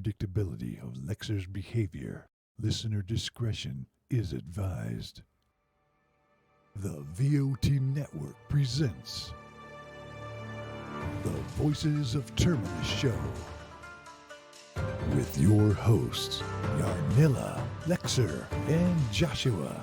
unpredictability of Lexer's behavior. Listener discretion is advised. The VoT Network presents the Voices of Terminus Show with your hosts, Yarnilla, Lexer, and Joshua.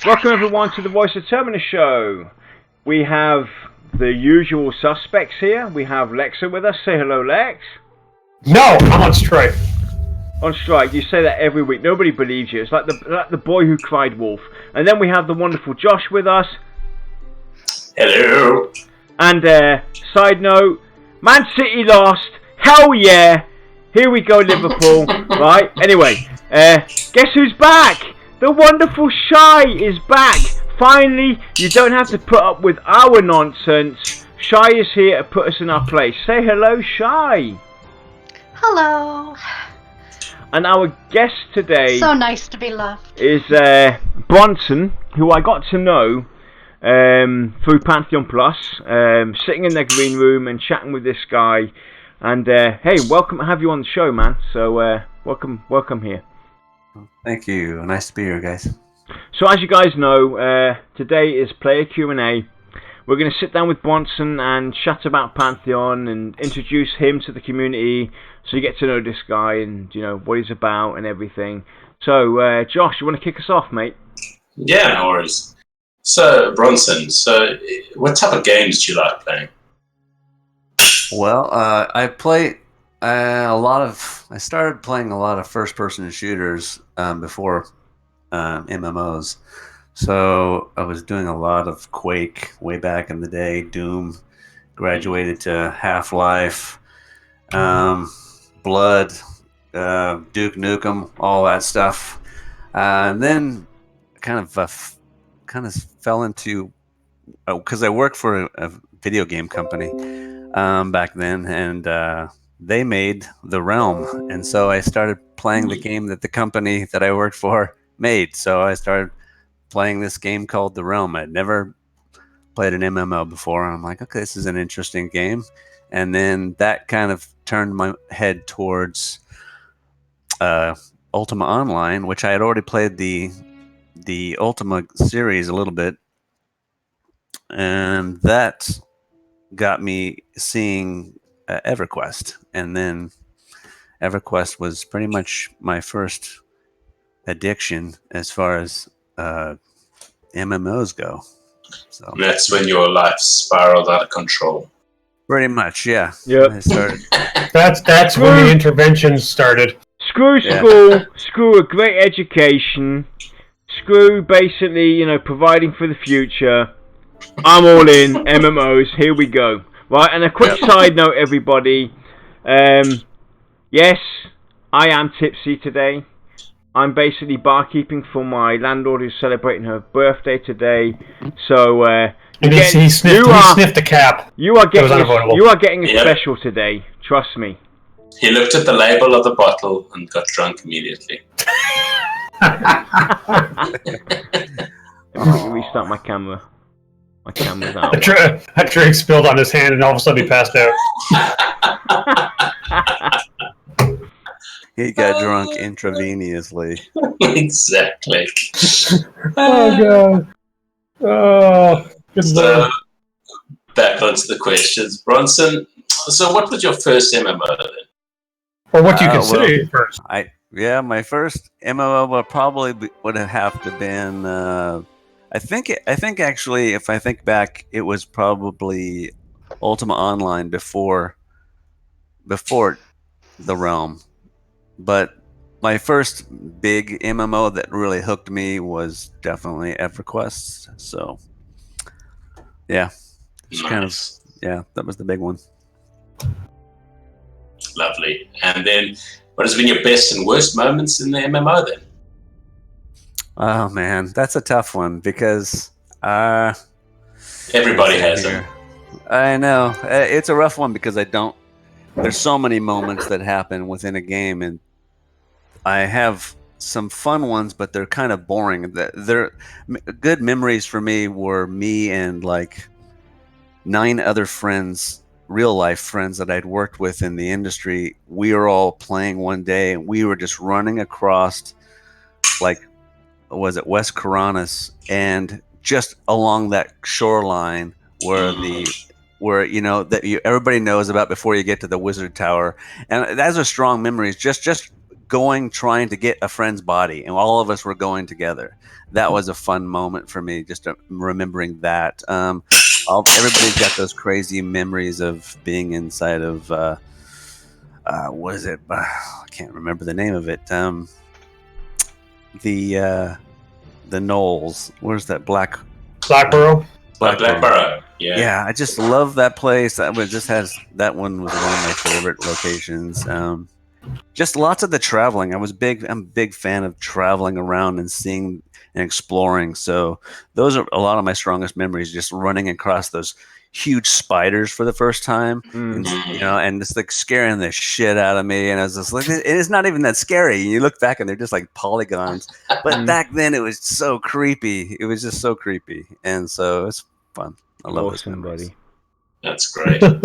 Welcome everyone to the Voice of Terminus show. We have the usual suspects here. We have Lexer with us. Say hello, Lex. No, I'm on strike. On strike. You say that every week. Nobody believes you. It's like the boy who cried wolf. And then we have the wonderful Josh with us. Hello. And side note, Man City lost. Hell yeah. Here we go, Liverpool. Right. Anyway, guess who's back? The wonderful Shy is back! Finally, you don't have to put up with our nonsense. Shy is here to put us in our place. Say hello, Shy! Hello! And our guest today... So nice to be loved. ...is Bronsun, who I got to know through Pantheon Plus, sitting in their green room and chatting with this guy. And hey, welcome to have you on the show, man. So welcome here. Thank you. Nice to be here, guys. So as you guys know, today is player Q&A. We're going to sit down with Bronsun and chat about Pantheon and introduce him to the community so you get to know this guy and, you know, what he's about and everything. So, Josh, you want to kick us off, mate? Yeah, no worries. So, Bronsun, what type of games do you like playing? Well, I play... I started playing a lot of first-person shooters before MMOs. So I was doing a lot of Quake way back in the day, Doom, graduated to Half-Life, Blood, Duke Nukem, all that stuff. And then kind of fell into... because I worked for a video game company back then, and... they made The Realm, and so I started playing the game that the company that I worked for made. So I started playing this game called The Realm. I'd never played an MMO before, and I'm like, okay, this is an interesting game. And then that kind of turned my head towards Ultima Online, which I had already played the Ultima series a little bit, and that got me seeing EverQuest, and then EverQuest was pretty much my first addiction as far as MMOs go. So And that's when your life spiraled out of control. pretty much, yeah. Yep. I started. That's when the interventions started. Screw school, screw a great education, screw basically, you know, providing for the future. I'm all in, MMOs, here we go. Right, and a quick side note, everybody. Yes, I am tipsy today. I'm basically barkeeping for my landlord who's celebrating her birthday today. So, He sniffed the cap. You are getting a special today. Trust me. He looked at the label of the bottle and got drunk immediately. Let me restart my camera. My camera's out. A drink spilled on his hand, and all of a sudden he passed out. He got drunk intravenously. Exactly. Oh god. Oh, good So, back onto the questions. Bronsun, so what was your first MMO then? Or what do you consider first? My first MMO would have to been. I think actually, if I think back, it was probably Ultima Online before The Realm. But my first big MMO that really hooked me was definitely EverQuest. So, yeah, it's that was the big one. Lovely. And then, what has been your best and worst moments in the MMO then? Oh man, that's a tough one because everybody has them. I know it's a rough one because I don't there's so many moments that happen within a game, and I have some fun ones, but they're kind of boring. Good memories for me were me and like 9 other friends, real life friends that I'd worked with in the industry. We were all playing one day, and we were just running across, like, was it West Coronis, and just along that shoreline where everybody knows about before you get to the Wizard Tower, and those are strong memories. Just going, trying to get a friend's body, and all of us were going together. That was a fun moment for me, just remembering that. Everybody's got those crazy memories of being inside of what is it? I can't remember the name of it. The Knolls. Where's that? Blackborough. Blackborough. Yeah. Yeah, I just love that place. That one was one of my favorite locations. Just lots of the traveling. I'm a big fan of traveling around and seeing and exploring. So those are a lot of my strongest memories. Just running across those huge spiders for the first time, and it's like scaring the shit out of me. And I was just like, it's not even that scary. You look back and they're just like polygons, but back then it was so creepy. It was just so creepy, and so it's fun. I love those memories. Buddy. That's great. But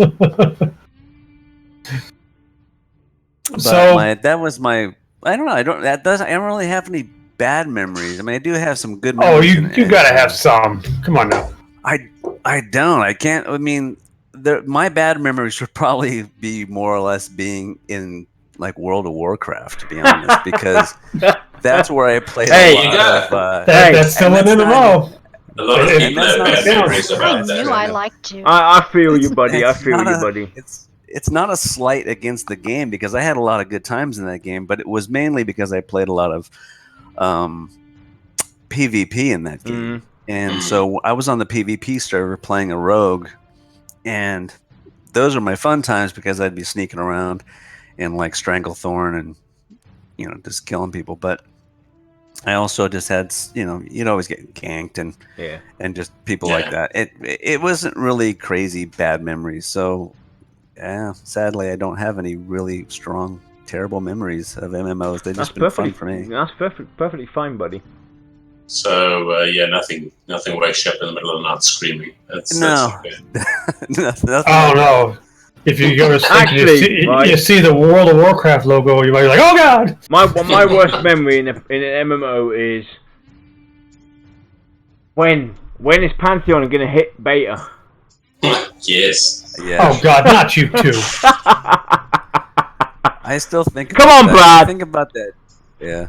that was my. I don't know. I don't really have any bad memories. I mean, I do have some good memories. Oh, you gotta have some. Come on now. I don't. I can't. I mean, my bad memories would probably be more or less being in like World of Warcraft, to be honest, because that's where I played a lot of. That's still an MMO. A lot of people have bad memories I about knew that. I liked you. I feel you, buddy. I feel you, buddy. It's not a slight against the game, because I had a lot of good times in that game, but it was mainly because I played a lot of PvP in that game. And so I was on the PvP server playing a rogue, and those are my fun times because I'd be sneaking around and like Stranglethorn and just killing people. But I also just had you'd always get ganked and just people like that. It wasn't really crazy bad memories. So yeah, sadly I don't have any really strong terrible memories of MMOs. They've just been fun for me. That's perfectly fine, buddy. So nothing wakes you up in the middle of the night screaming. No. Nothing. Oh no! If you go to Actually, you see the World of Warcraft logo, you might be like, "Oh God!" My worst memory in an MMO is when is Pantheon going to hit beta? Yes. Yeah. Oh God, not you too. I still think. Come on, Brad. Think about that. Yeah.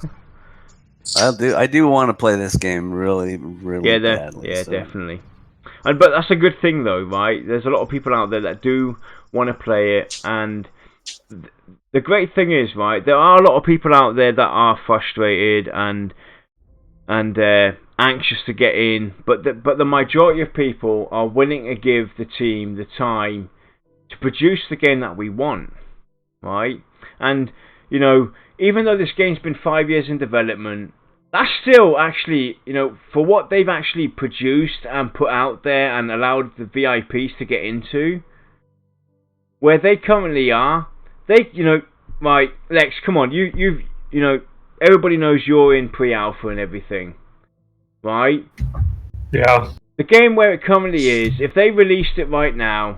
I do want to play this game really badly. Yeah, definitely. But that's a good thing, though, right? There's a lot of people out there that do want to play it, and the great thing is, right, there are a lot of people out there that are frustrated and anxious to get in, but the majority of people are willing to give the team the time to produce the game that we want, right? And even though this game's been 5 years in development, that's still actually, for what they've actually produced and put out there and allowed the VIPs to get into, where they currently are, right, Lex, come on, you've everybody knows you're in pre-alpha and everything, right? Yeah. The game where it currently is, if they released it right now,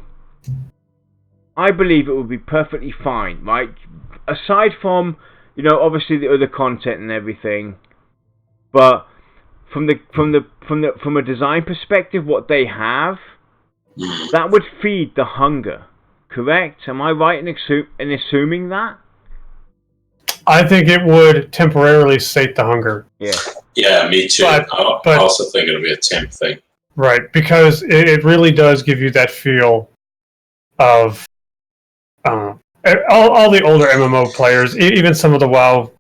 I believe it would be perfectly fine, right? Aside from, obviously the other content and everything, but from a design perspective, what they have, that would feed the hunger. Correct? Am I right in assuming that? I think it would temporarily sate the hunger. Yeah. Yeah, me too. I also think it'll be a temp thing. Right, because it really does give you that feel of all the older MMO players, even some of the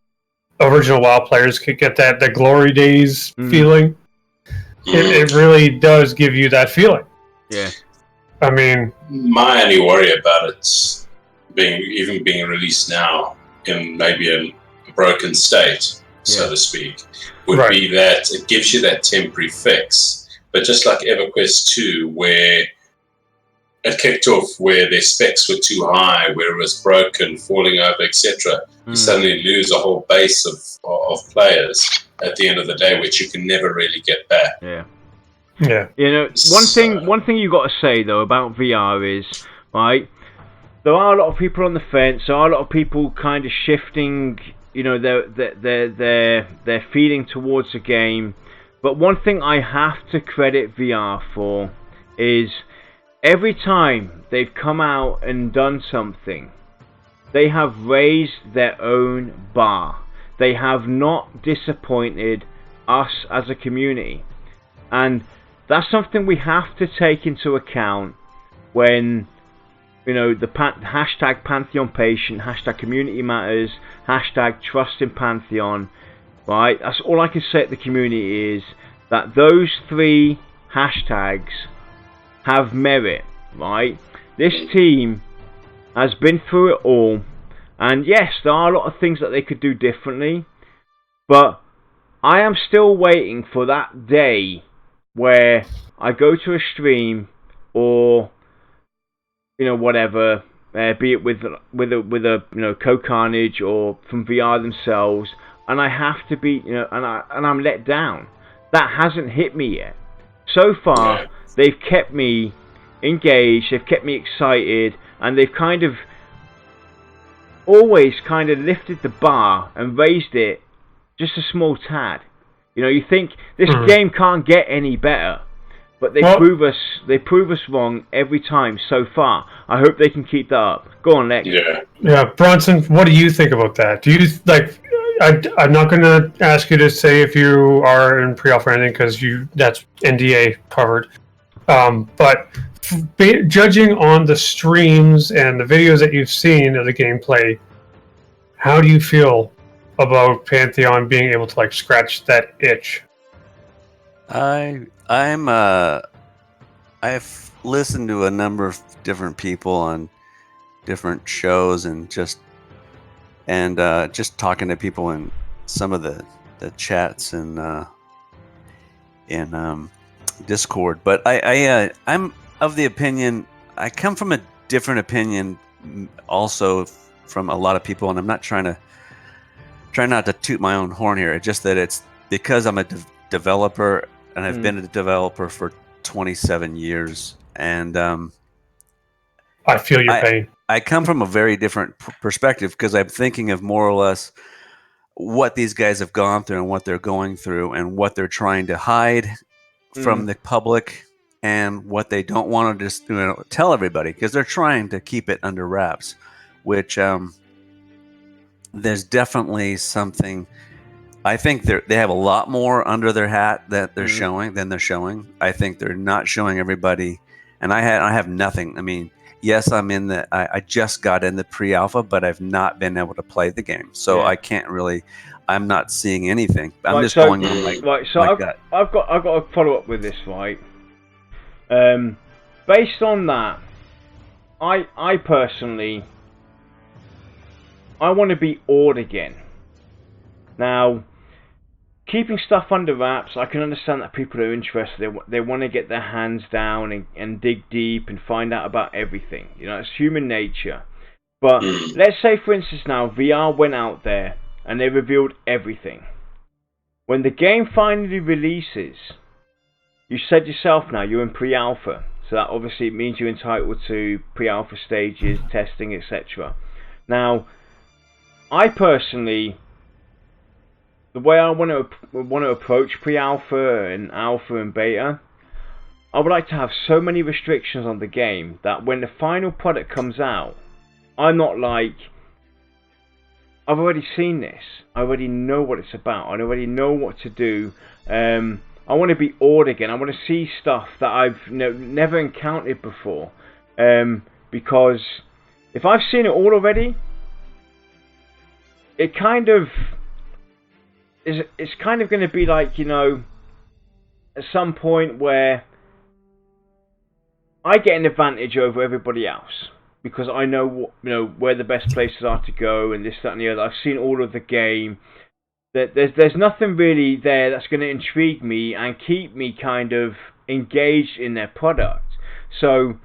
original WoW players could get that glory days feeling. It really does give you that feeling. Yeah. I mean, my only worry about it being released now in maybe a broken state, so to speak, would be that it gives you that temporary fix. But just like EverQuest 2, where it kicked off where their specs were too high, where it was broken, falling over, etc. You suddenly lose a whole base of players at the end of the day, which you can never really get back. Yeah. Yeah. You know, one thing you got to say though about VR is, right, there are a lot of people on the fence. There are a lot of people kind of shifting, you know, their feeling towards the game. But one thing I have to credit VR for is every time they've come out and done something, they have raised their own bar. They have not disappointed us as a community. And that's something we have to take into account when, you know, the hashtag Pantheon patient, hashtag community matters, hashtag trust in Pantheon, right? That's all I can say to the community is that those 3 hashtags have merit, right? This team has been through it all, and yes, there are a lot of things that they could do differently, but I am still waiting for that day where I go to a stream or, you know, whatever, be it with a you know, Co-Carnage or from VR themselves, and I have to be, you know, and I'm let down. That hasn't hit me yet. So far, they've kept me engaged, they've kept me excited, and they've kind of always kind of lifted the bar and raised it just a small tad. You know, you think this game can't get any better, but they prove us wrong every time so far. I hope they can keep that up. Go on, Lex. Yeah, Bronson, what do you think about that? Do you like? I'm not going to ask you to say if you are in pre-alpha or anything because that's NDA covered. But judging on the streams and the videos that you've seen of the gameplay, how do you feel about Pantheon being able to like scratch that itch? I've listened to a number of different people on different shows and just talking to people in some of the chats and in Discord. But I'm of the opinion, I come from a different opinion also from a lot of people, and I'm not try not to toot my own horn here. It's just that it's because I'm a developer and I've been a developer for 27 years, and I feel your pain. I come from a very different perspective because I'm thinking of more or less what these guys have gone through and what they're going through and what they're trying to hide from the public and what they don't want to just tell everybody because they're trying to keep it under wraps, which there's definitely something. I think they have a lot more under their hat that they're showing than they're showing. I think they're not showing everybody, and I have nothing. I mean, yes, I just got in the pre-alpha, but I've not been able to play the game, so I can't really. I'm not seeing anything. I'm just going on like that. I've got to follow up with this, right? Based on that, I personally, I want to be awed again. Now, keeping stuff under wraps, I can understand that people are interested. They want to get their hands down and dig deep and find out about everything. You know, it's human nature. But let's say, for instance, now VR went out there and they revealed everything. When the game finally releases, you said yourself now you're in pre-alpha, so that obviously means you're entitled to pre-alpha stages, testing, etc. Now, I personally, the way I want to approach pre-alpha and alpha and beta, I would like to have so many restrictions on the game that when the final product comes out, I'm not like, I've already seen this, I already know what it's about, I already know what to do. I want to be awed again. I want to see stuff that I've never encountered before, because if I've seen it all already, it kind of it's kind of going to be like, you know, at some point where I get an advantage over everybody else because I know what, you know, where the best places are to go and this, that, and the other. I've seen all of the game. There's nothing really there that's going to intrigue me and keep me kind of engaged in their product. So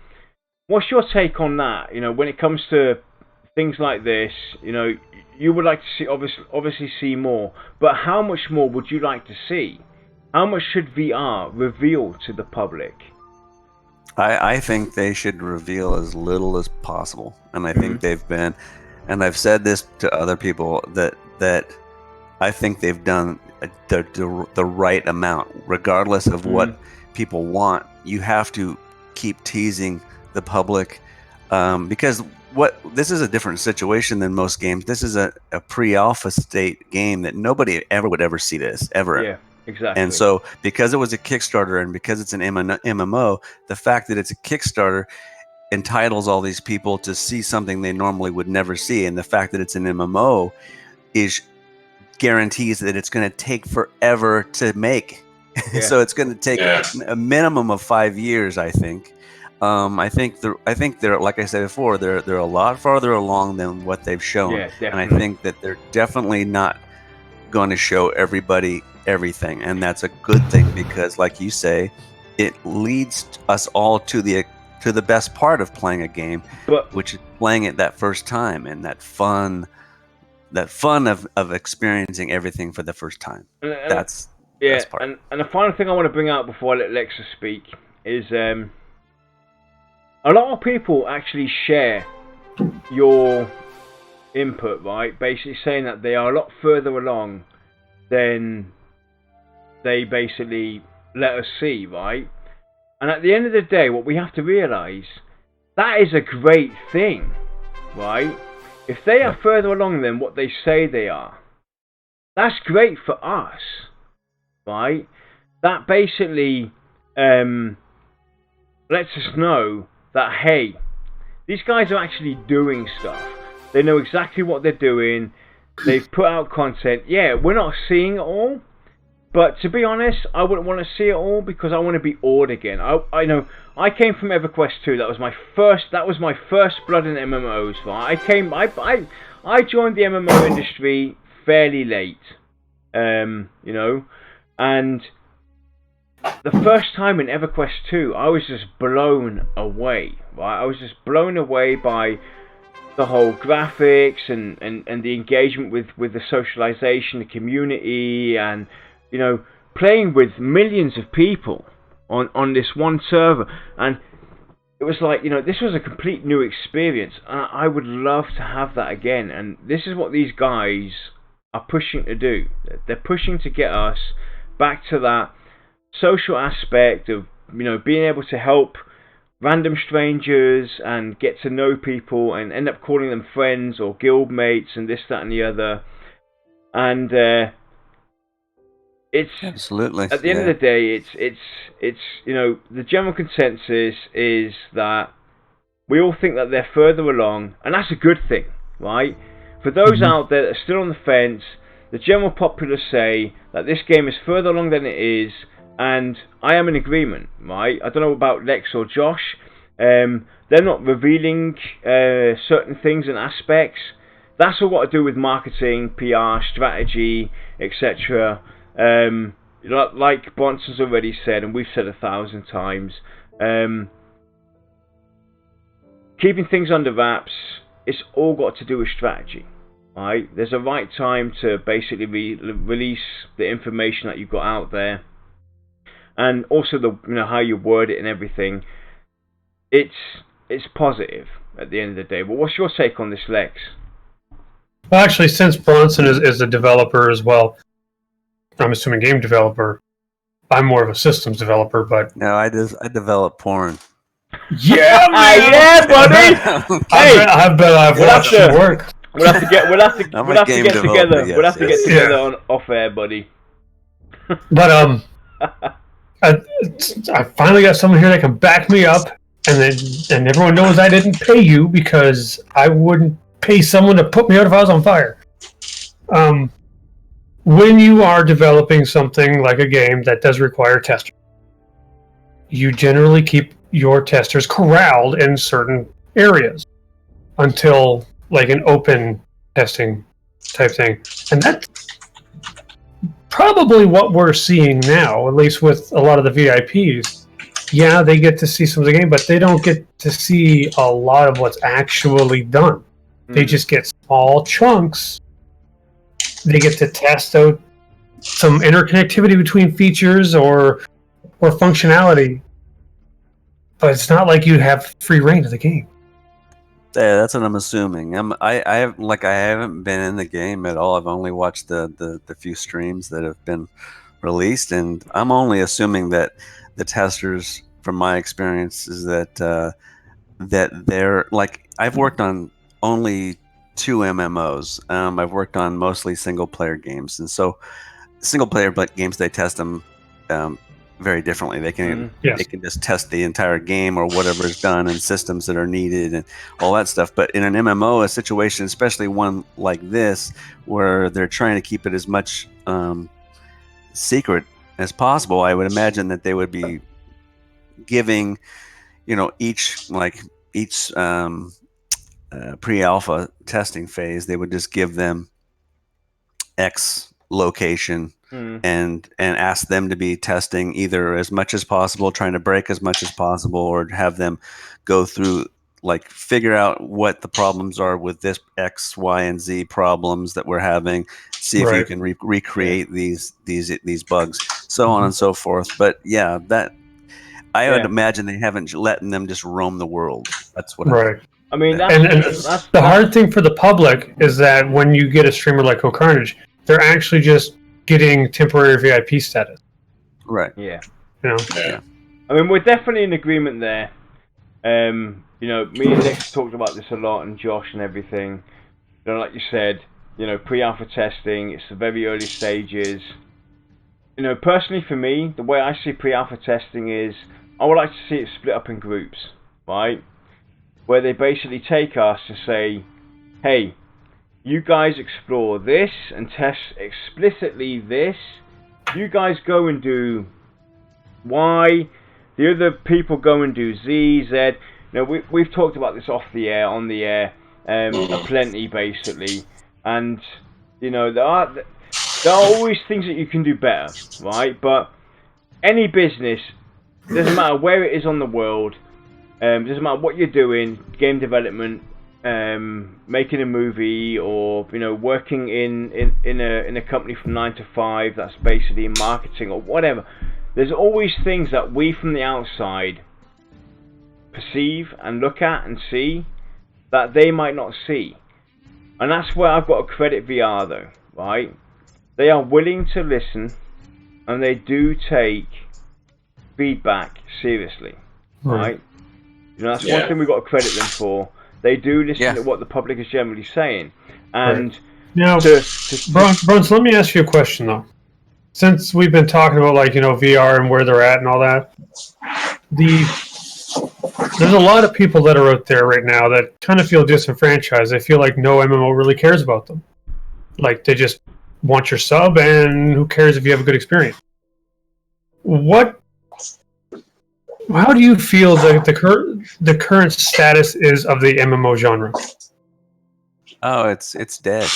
what's your take on that? You know, when it comes to things like this, you know, you would like to see obviously see more, but how much more would you like to see? How much should VR reveal to the public? I think they should reveal as little as possible, and I think they've been, and I've said this to other people that I think they've done the right amount, regardless of what people want. You have to keep teasing the public, because this is a different situation than most games. This is a pre-alpha state game that nobody ever would ever see this ever. Yeah. Exactly. And so, because it was a Kickstarter and because it's an MMO, the fact that it's a Kickstarter entitles all these people to see something they normally would never see. And the fact that it's an MMO guarantees that it's going to take forever to make. Yeah. So it's going to take a minimum of 5 years, I think. I think they're, like I said before, they're a lot farther along than what they've shown. Yeah, definitely. And I think that they're definitely not going to show everybody everything, and that's a good thing, because like you say, it leads us all to the best part of playing a game, which is playing it that first time, and that fun of experiencing everything for the first time. That's the best part. And the final thing I want to bring out before I let Lexa speak is a lot of people actually share your input, right? Basically saying that they are a lot further along than they basically let us see, right? And at the end of the day, what we have to realize, that is a great thing, right? If they are further along than what they say they are, that's great for us, right? That basically lets us know that, hey, these guys are actually doing stuff. They know exactly what they're doing. They've put out content. Yeah, we're not seeing it all, but to be honest, I wouldn't want to see it all, because I want to be awed again. I know I came from EverQuest 2. That was my first blood in MMOs. Right? I joined the MMO industry fairly late, you know, and the first time in EverQuest 2, I was just blown away. Right? I was just blown away by the whole graphics and the engagement with the socialization, the community, and, you know, playing with millions of people on this one server. And it was like, you know, this was a complete new experience, and I would love to have that again. And this is what these guys are pushing to do. They're pushing to get us back to that social aspect of, you know, being able to help random strangers and get to know people and end up calling them friends or guild mates and this, that, and the other. And it's absolutely, at the end of the day, it's you know, the general consensus is that we all think that they're further along, and that's a good thing, right? For those out there that are still on the fence, the general populace say that this game is further along than it is. And I am in agreement, right? I don't know about Lex or Josh. They're not revealing certain things and aspects. That's all got to do with marketing, PR, strategy, etc. Like Bronson's already said, and we've said 1,000 times, keeping things under wraps, it's all got to do with strategy, right? There's a right time to basically release the information that you've got out there. And also how you word it and everything. It's positive at the end of the day. But what's your take on this, Lex? Well, actually, since Bronson is a developer as well, I'm assuming game developer, I'm more of a systems developer, but... No, I develop porn. Yeah, man! Yeah, buddy! Hey, I bet I've watched your work. We'll have to get together. Yes, we'll have to get together on off air, buddy. But I finally got someone here that can back me up, and everyone knows I didn't pay you because I wouldn't pay someone to put me out if I was on fire. When you are developing something like a game that does require testers, you generally keep your testers corralled in certain areas until like an open testing type thing, and that's probably what we're seeing now, at least with a lot of the VIPs. yeah, they get to see some of the game, but they don't get to see a lot of what's actually done. They just get small chunks. They get to test out some interconnectivity between features or functionality, but it's not like you have free reign of the game. Yeah, that's what I'm assuming. I haven't been in the game at all. I've only watched the few streams that have been released, and I'm only assuming that the testers, from my experience, is that they're like, I've worked on only 2 MMOs. I've worked on mostly single player games, and so single player games, they test them very differently. They can Yes. they can just test the entire game or whatever is done and systems that are needed and all that stuff. But in an MMO, a situation, especially one like this, where they're trying to keep it as much secret as possible, I would imagine that they would be giving, each pre-alpha testing phase, they would just give them X location and ask them to be testing either as much as possible, trying to break as much as possible, or have them go through, like, figure out what the problems are with this X, Y, and Z problems that we're having, see if you can recreate these bugs, so on and so forth. But yeah, that I would imagine they haven't letting them just roam the world. That's what I mean, that's the hard thing for the public is that when you get a streamer like Carnage, they're actually just getting temporary VIP status. Right. Yeah. Yeah. I mean, we're definitely in agreement there. Me and Nick talked about this a lot, and Josh and everything. Like you said, pre-alpha testing, it's the very early stages. Personally for me, the way I see pre-alpha testing is, I would like to see it split up in groups, right? Where they basically take us and say, hey, you guys explore this and test explicitly this. You guys go and do Y. The other people go and do Z, Z. We've talked about this off the air, on the air, plenty basically. And there are always things that you can do better, right? But any business, doesn't matter where it is on the world, doesn't matter what you're doing, game development, making a movie, or working in a company from 9 to 5 that's basically in marketing or whatever. There's always things that we from the outside perceive and look at and see that they might not see, and that's where I've got to credit VR though, right? They are willing to listen, and they do take feedback seriously, right? That's one thing we've got to credit them for. They do listen to what the public is generally saying. And now, Bruns, let me ask you a question though. Since we've been talking about VR and where they're at and all that, there's a lot of people that are out there right now that kind of feel disenfranchised. They feel like no MMO really cares about them. Like, they just want your sub, and who cares if you have a good experience? How do you feel the current status is of the MMO genre? Oh, it's dead.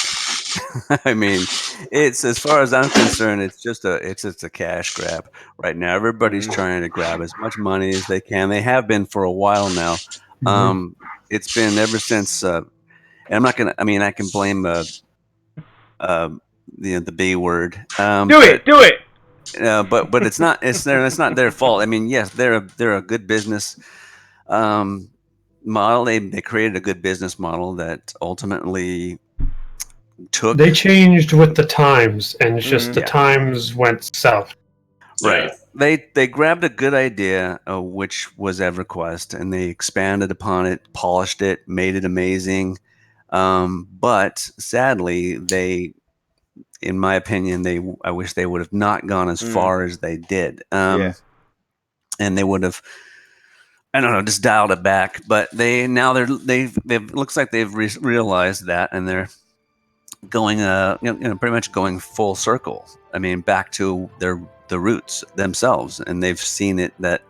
I mean, it's, as far as I'm concerned, it's just a cash grab right now. Everybody's trying to grab as much money as they can. They have been for a while now. It's been ever since. And I'm not gonna. I mean, I can blame the B word. Do it. But it's not. It's not their fault. I mean, yes, they're a good business model. They created a good business model that ultimately took. They changed with the times, and it's just the times went south. Right. They grabbed a good idea, which was EverQuest, and they expanded upon it, polished it, made it amazing. But sadly, in my opinion, I wish they would have not gone as far as they did. And they would have, I don't know, just dialed it back. But they've looks like they've realized that, and they're going, pretty much going full circle. I mean, back to the roots themselves, and they've seen it that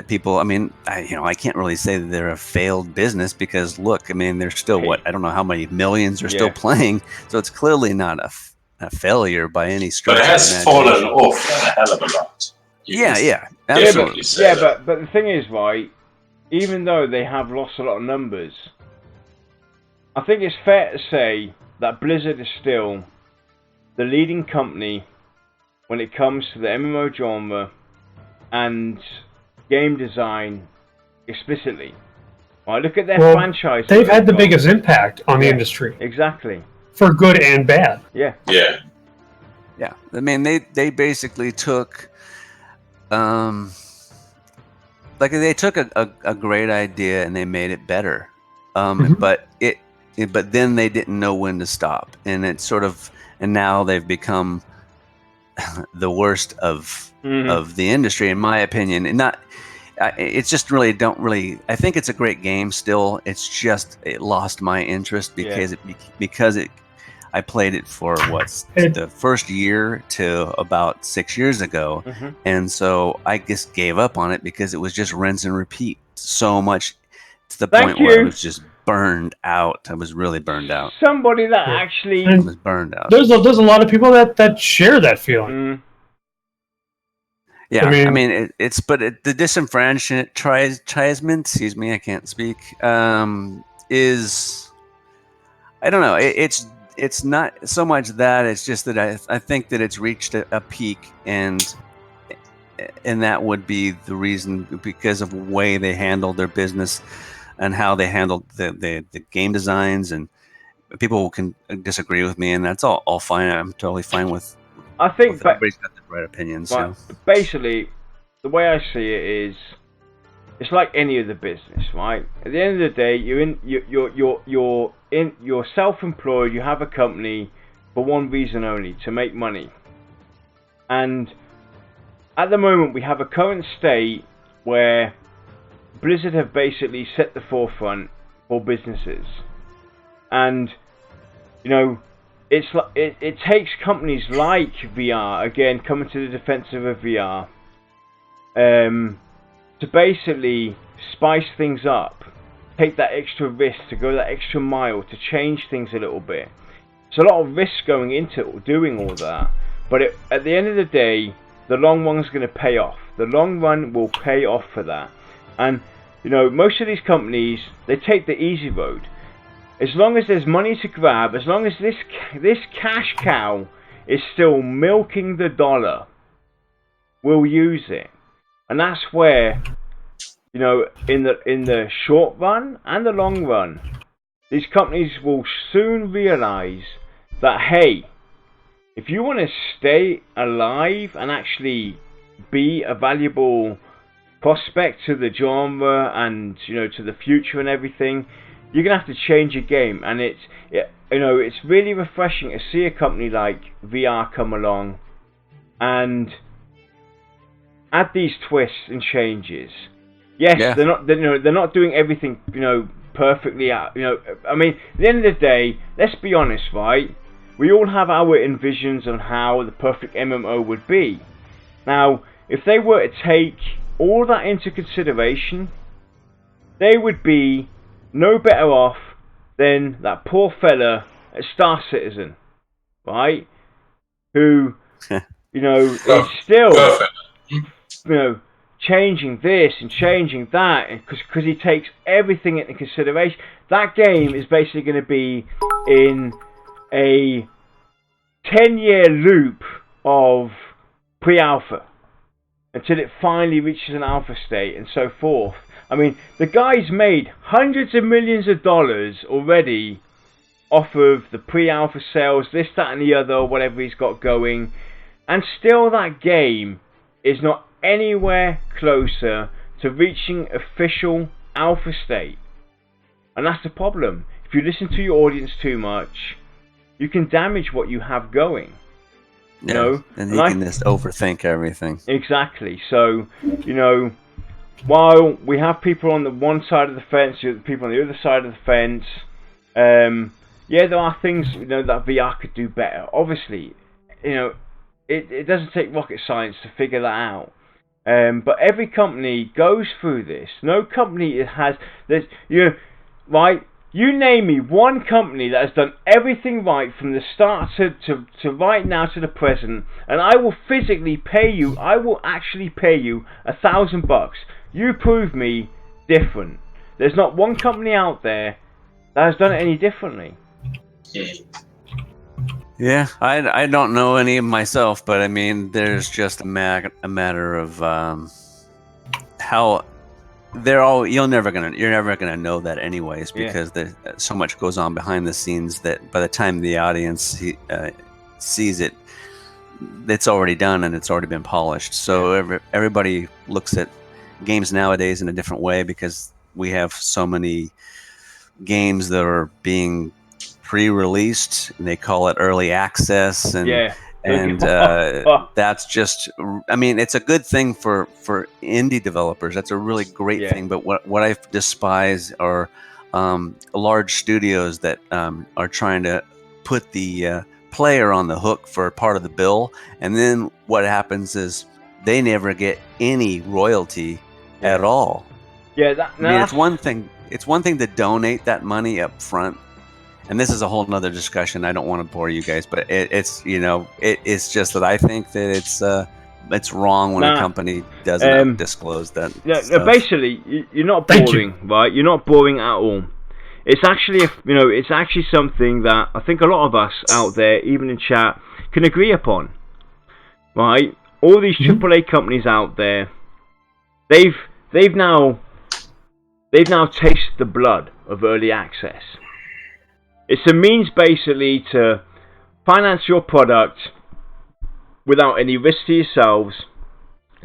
people. I mean, I can't really say that they're a failed business, because look, I mean, they're still I don't know how many millions are still playing, so it's clearly not a failure by any stretch. But it has fallen off a hell of a lot. Yeah, definitely say Yeah, that. but the thing is, right, even though they have lost a lot of numbers, I think it's fair to say that Blizzard is still the leading company when it comes to the MMO genre and game design explicitly. Right, look at their franchise. They've had the biggest impact on the industry. Exactly. For good and bad. Yeah. Yeah. Yeah. I mean, they basically took, like they took a great idea and they made it better. But then they didn't know when to stop, and it's sort of, and now they've become the worst of the industry, in my opinion. And not, it's just really I think it's a great game still. It's just it lost my interest because I played it for the first year to about 6 years ago, and so I just gave up on it because it was just rinse and repeat so much to the point where I was just burned out. I was really burned out. Somebody that actually was burned out. There's a lot of people that share that feeling. Yeah, I mean the disenfranchisement, excuse me, I can't speak, is, I don't know, it's not so much that, it's just that I think that it's reached a peak, and that would be the reason, because of the way they handled their business and how they handled the game designs. And people can disagree with me, and that's all fine. I'm totally fine with. I think everybody's got the right opinions. Right, so. Basically, the way I see it is, it's like any other business, right? At the end of the day, you're self-employed. You have a company for one reason only: to make money. And at the moment, we have a current state where Blizzard have basically set the forefront for businesses, and you know, it's like it takes companies like VR, again coming to the defense of a VR, to basically spice things up, take that extra risk, to go that extra mile, to change things a little bit. It's a lot of risk going into doing all that, but at the end of the day, the long run's going to pay off. The long run will pay off for that. And you know, most of these companies, they take the easy road. As long as there's money to grab, as long as this cash cow is still milking the dollar, we'll use it. And that's where, you know, in the short run and the long run, these companies will soon realize that, hey, if you want to stay alive and actually be a valuable prospect to the genre and, you know, to the future and everything, you're gonna have to change your game. And it's really refreshing to see a company like VR come along and add these twists and changes. Yes, they're not doing everything, you know, perfectly. You know, I mean, at the end of the day, let's be honest, right? We all have our envisions on how the perfect MMO would be. Now, if they were to take all that into consideration, they would be no better off than that poor fella at Star Citizen, right? Who, you know, is still, you know, changing this and changing that, because he takes everything into consideration. That game is basically going to be in a 10-year loop of pre-alpha until it finally reaches an alpha state and so forth. I mean, the guy's made hundreds of millions of dollars already off of the pre-alpha sales, this, that and the other, whatever he's got going, and still that game is not anywhere closer to reaching official alpha state. And that's the problem. If you listen to your audience too much, you can damage what you have going. You know? And you can just overthink everything. Exactly. So, you know, while we have people on the one side of the fence, people on the other side of the fence, yeah, there are things, you know, that VR could do better. Obviously, you know, it doesn't take rocket science to figure that out. But every company goes through this. No company has this, you know, right? You name me one company that has done everything right from the start to right now to the present, and I will physically pay you. I will actually pay you $1,000. You prove me different. There's not one company out there that has done it any differently. Yeah, I don't know any of myself, but I mean, there's just a matter of how you're never gonna know that anyways, because there's so much goes on behind the scenes that by the time the audience sees it, it's already done and it's already been polished. So everybody looks at games nowadays in a different way because we have so many games that are being pre-released, and they call it early access, and that's just, I mean, it's a good thing for indie developers. That's a really great thing. But what I despise are large studios that are trying to put the player on the hook for part of the bill, and then what happens is they never get any royalty at all. Yeah, I mean, it's one thing. It's one thing to donate that money up front. And this is a whole nother discussion. I don't want to bore you guys, but it's it's just that I think that it's wrong when a company doesn't disclose that. Yeah, basically, you're not boring, right? You're not boring at all. It's actually it's actually something that I think a lot of us out there, even in chat, can agree upon, right? All these AAA companies out there, they've now tasted the blood of early access. It's a means basically to finance your product without any risk to yourselves,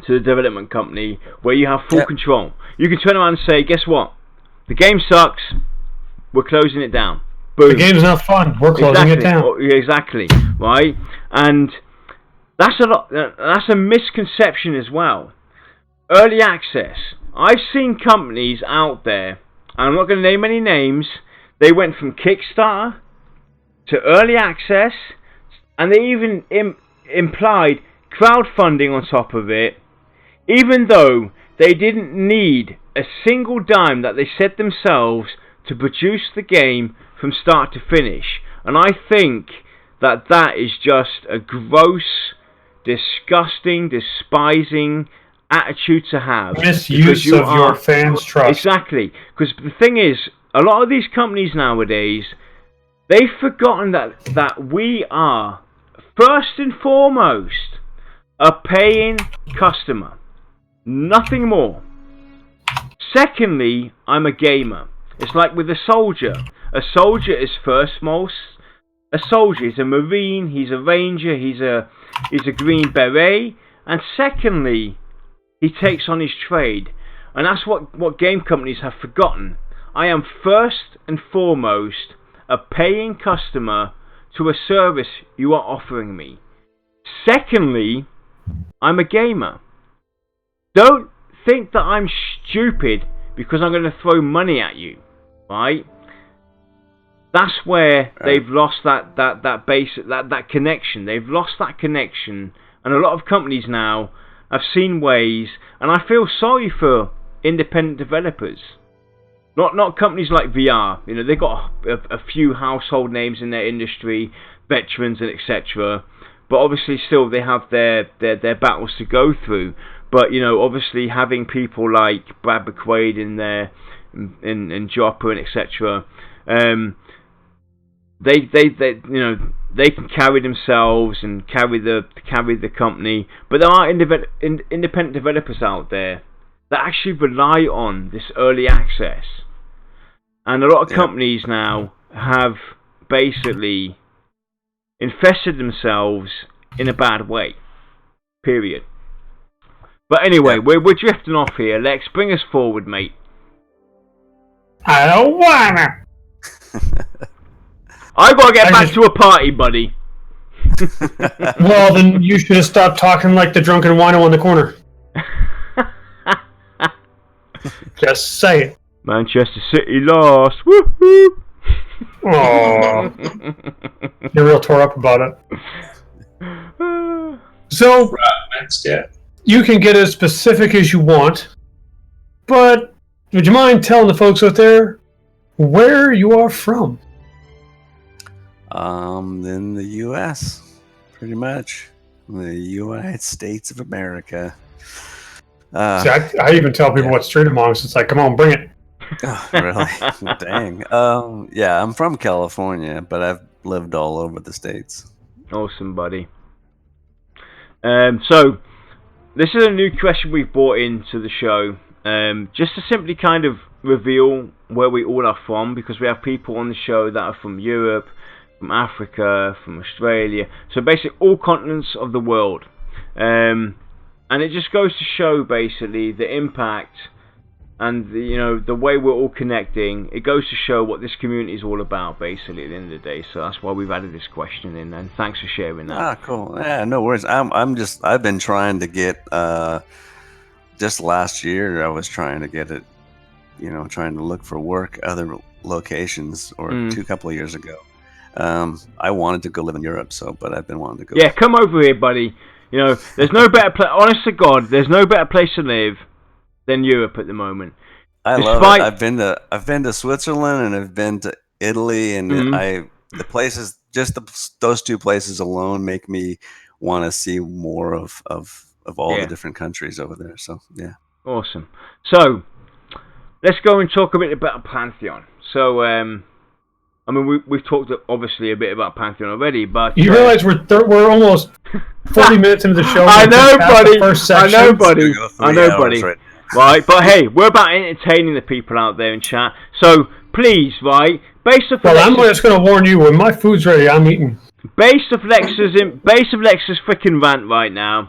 to the development company, where you have full control. You can turn around and say, guess what? The game sucks. We're closing it down. Boom. The game's not fun. We're closing it down. Exactly. Right? And that's a misconception as well. Early access. I've seen companies out there, and I'm not going to name any names. They went from Kickstarter to early access, and they even implied crowdfunding on top of it, even though they didn't need a single dime that they set themselves to produce the game from start to finish. And I think that is just a gross, disgusting, despising attitude to have. Misuse of your fans' trust. Exactly. Because the thing is, a lot of these companies nowadays, they've forgotten that we are, first and foremost, a paying customer. Nothing more. Secondly, I'm a gamer. It's like with a soldier. A soldier is firstmost. A soldier is a marine, he's a ranger, he's a green beret. And secondly, he takes on his trade. And that's what game companies have forgotten. I am first and foremost a paying customer to a service you are offering me. Secondly, I'm a gamer. Don't think that I'm stupid because I'm going to throw money at you, right? That's where they've lost that connection. They've lost that connection, and a lot of companies now have seen ways, and I feel sorry for independent developers. Not companies like VR. They've got a few household names in their industry, veterans and etc. But obviously, still they have their battles to go through. But obviously, having people like Brad McQuaid in there, and Jopper and etc. They can carry themselves and carry the company. But there are independent developers out there that actually rely on this early access. And a lot of companies now have basically infested themselves in a bad way. Period. But anyway, we're drifting off here. Lex, bring us forward, mate. I don't wanna. I gotta get back to a party, buddy. Well, then you should have stopped talking like the drunken wino in the corner. Just say it. Manchester City lost. Woohoo! Aww. You're real tore up about it. So, next, you can get as specific as you want, but would you mind telling the folks out there where you are from. In the U.S., pretty much. The United States of America. See, I even tell people what street I'm on. It's like, come on, bring it. Oh, really? Dang. Yeah, I'm from California, but I've lived all over the States. Awesome, buddy. So, this is a new question we've brought into the show. Just to simply kind of reveal where we all are from, because we have people on the show that are from Europe, from Africa, from Australia, so basically all continents of the world. And it just goes to show basically the impact and the way we're all connecting. It goes to show what this community is all about basically at the end of the day. So that's why we've added this question in, and thanks for sharing that. Ah, cool. Yeah, no worries. I've been trying to get just last year I was trying to get it, trying to look for work other locations, or a couple of years ago. I wanted to go live in Europe, but I've been wanting to go. Yeah, come over here, buddy. There's no better place. Honest to God, there's no better place to live than Europe at the moment. I love it. I've been to Switzerland and I've been to Italy, and the places, just those two places alone, make me want to see more of all the different countries over there. So yeah, awesome. So let's go and talk a bit about Pantheon. So I mean, we've talked obviously a bit about Pantheon already, but you realize we're almost 40 minutes into the show. I know, buddy. I know, buddy. Right, but hey, we're about entertaining the people out there in chat. So please, right, I'm just going to warn you, when my food's ready, I'm eating. Based of Lex's freaking rant right now.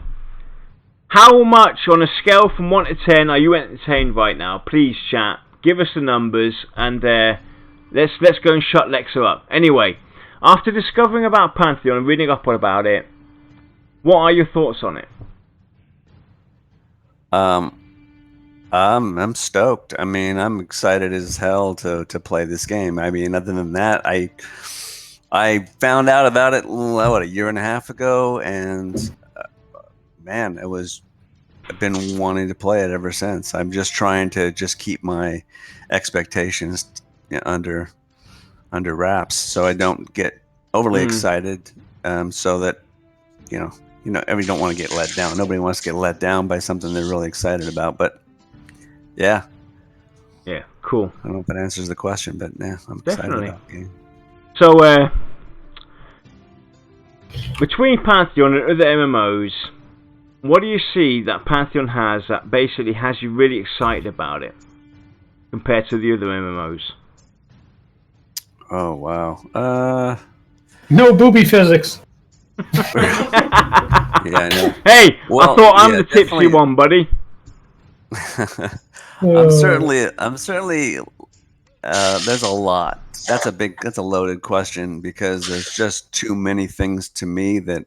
How much on a scale from 1 to 10 are you entertained right now? Please, chat. Give us the numbers, and let's go and shut Lexa up. Anyway, after discovering about Pantheon and reading up about it, what are your thoughts on it? I'm stoked. I mean, I'm excited as hell to play this game. I mean, other than that, I found out about it a year and a half ago, and man, I've been wanting to play it ever since. I'm just trying to keep my expectations under wraps, so I don't get overly excited. So that everybody don't want to get let down. Nobody wants to get let down by something they're really excited about. But yeah, cool. I don't know if that answers the question, but yeah, I'm definitely excited about the game. So between Pantheon and other MMOs, what do you see that Pantheon has that basically has you really excited about it compared to the other MMOs? Oh wow. No booby physics. Yeah, I know. Hey, well, I thought I'm the tipsy one, buddy. I'm certainly. There's a lot. That's a loaded question, because there's just too many things to me that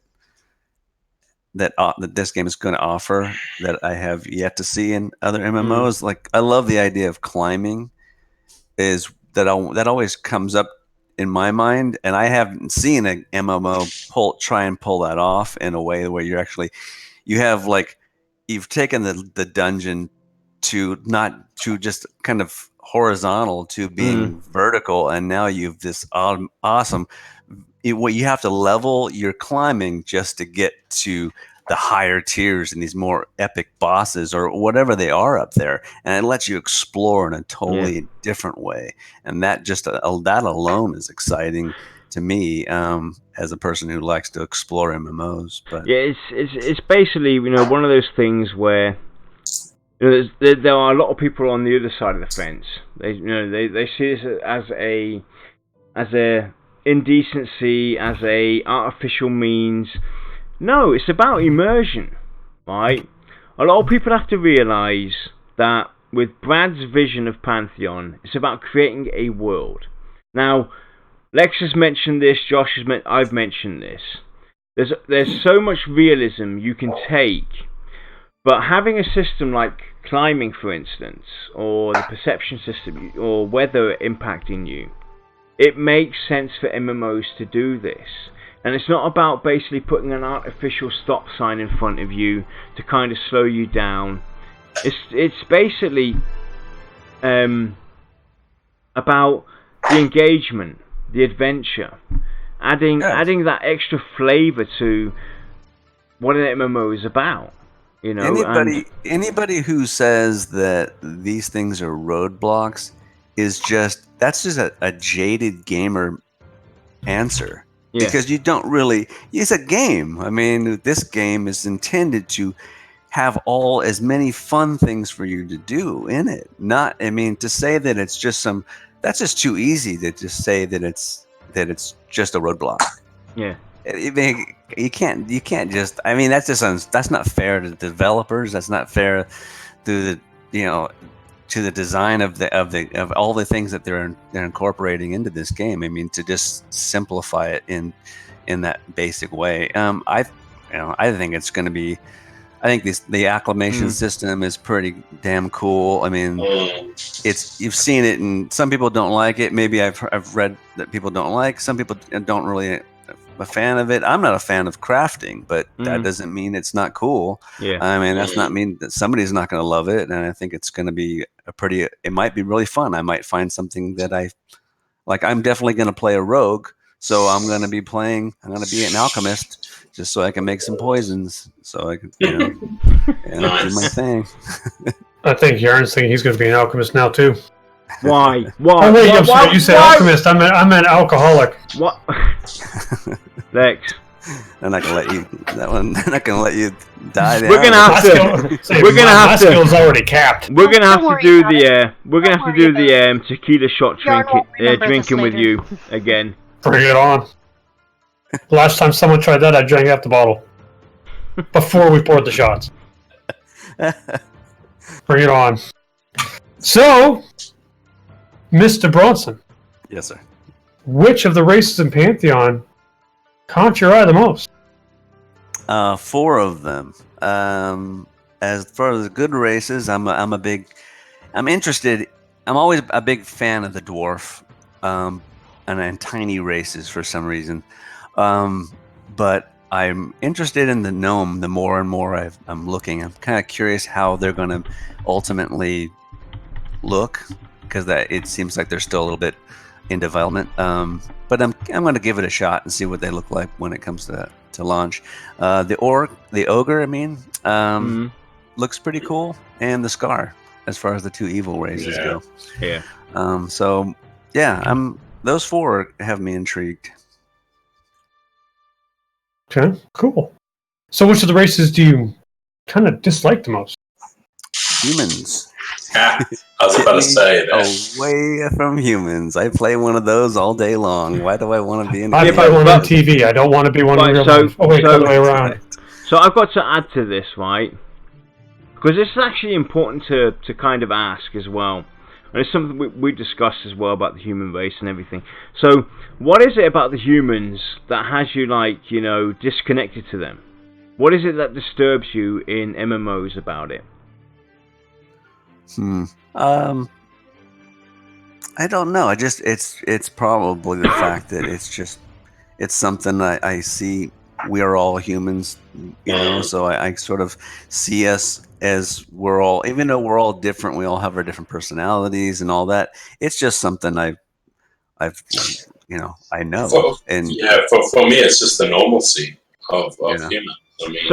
this game is going to offer that I have yet to see in other MMOs. Like, I love the idea of climbing. That always comes up in my mind, and I haven't seen an MMO try and pull that off in a way where you've taken the dungeon to not to just kind of horizontal to being vertical, and now you've this awesome. What you have to level your climbing just to get to the higher tiers and these more epic bosses or whatever they are up there, and it lets you explore in a totally different way, and that alone is exciting to me as a person who likes to explore MMOs. But yeah, it's basically one of those things where there are a lot of people on the other side of the fence. They see this as a indecency, as a artificial means. No, it's about immersion, right? A lot of people have to realise that with Brad's vision of Pantheon, it's about creating a world. Now, Lex has mentioned this, I've mentioned this. There's so much realism you can take, but having a system like climbing, for instance, or the perception system, or weather impacting you, it makes sense for MMOs to do this. And it's not about basically putting an artificial stop sign in front of you to kind of slow you down. It's basically about the engagement, the adventure, adding that extra flavour to what an MMO is about. You know, Anybody who says that these things are roadblocks that's just a jaded gamer answer. Yeah. Because you don't really. It's a game. I mean, this game is intended to have as many fun things for you to do in it. Not, I mean, to say that it's just that's just too easy to just say that it's just a roadblock. Yeah. I mean, you can't just. I mean, that's not fair to the developers. That's not fair to to the design of all the things that they're incorporating into this game. I mean, to just simplify it in that basic way. I think it's going to be. I think the acclamation system is pretty damn cool. I mean, you've seen it, and some people don't like it. Maybe I've read that people don't like. Some people don't really a fan of it. I'm not a fan of crafting, but that doesn't mean it's not cool. Yeah. I mean, that's not mean that somebody's not going to love it, and I think it's going to be it might be really fun. I might find something that I like. I'm definitely going to play a rogue, so I'm going to be an alchemist just so I can make some poisons, so I can Nice. do my thing. I think Yarn's thinking he's going to be an alchemist now too. Why? Oh wait, I'm sorry. You said alchemist. I meant alcoholic. What? Lex. They're not gonna let you. They're not gonna let you die. We're gonna have to. We're gonna have to. My skill's already capped. We're gonna have to worry do about the. We're gonna have to do the tequila shot Yarn won't remember drinking this with later. you again. Bring it on. Last time someone tried that, I drank half the bottle before we poured the shots. Bring it on. So, Mr. Bronsun, Yes, sir. which of the races in Pantheon caught your eye the most? 4 of them. As far as good races, I'm interested. I'm always a big fan of the dwarf, and tiny races for some reason. But I'm interested in the gnome. The more and more I'm looking, I'm kind of curious how they're going to ultimately look, because it seems like they're still a little bit in development. But I'm going to give it a shot and see what they look like when it comes to launch. The ogre, looks pretty cool, and the scar, as far as the 2 evil races go. Yeah. So yeah, those 4 have me intrigued. Okay, cool. So which of the races do you kind of dislike the most? Humans. I was about to say that. Away from humans. I play one of those all day long. Why do I want to be in? I play one on TV. I don't want to be one in real life. Oh wait, the other way around. So I've got to add to this, right? Because this is actually important to kind of ask as well. And it's something we discussed as well about the human race and everything. So, what is it about the humans that has you, disconnected to them? What is it that disturbs you in MMOs about it? I don't know. It's probably the fact that it's something I see. We are all humans, so I sort of see us as we're all, even though we're all different, we all have our different personalities and all that. It's just something I know. For me, it's just the normalcy of humans. I mean,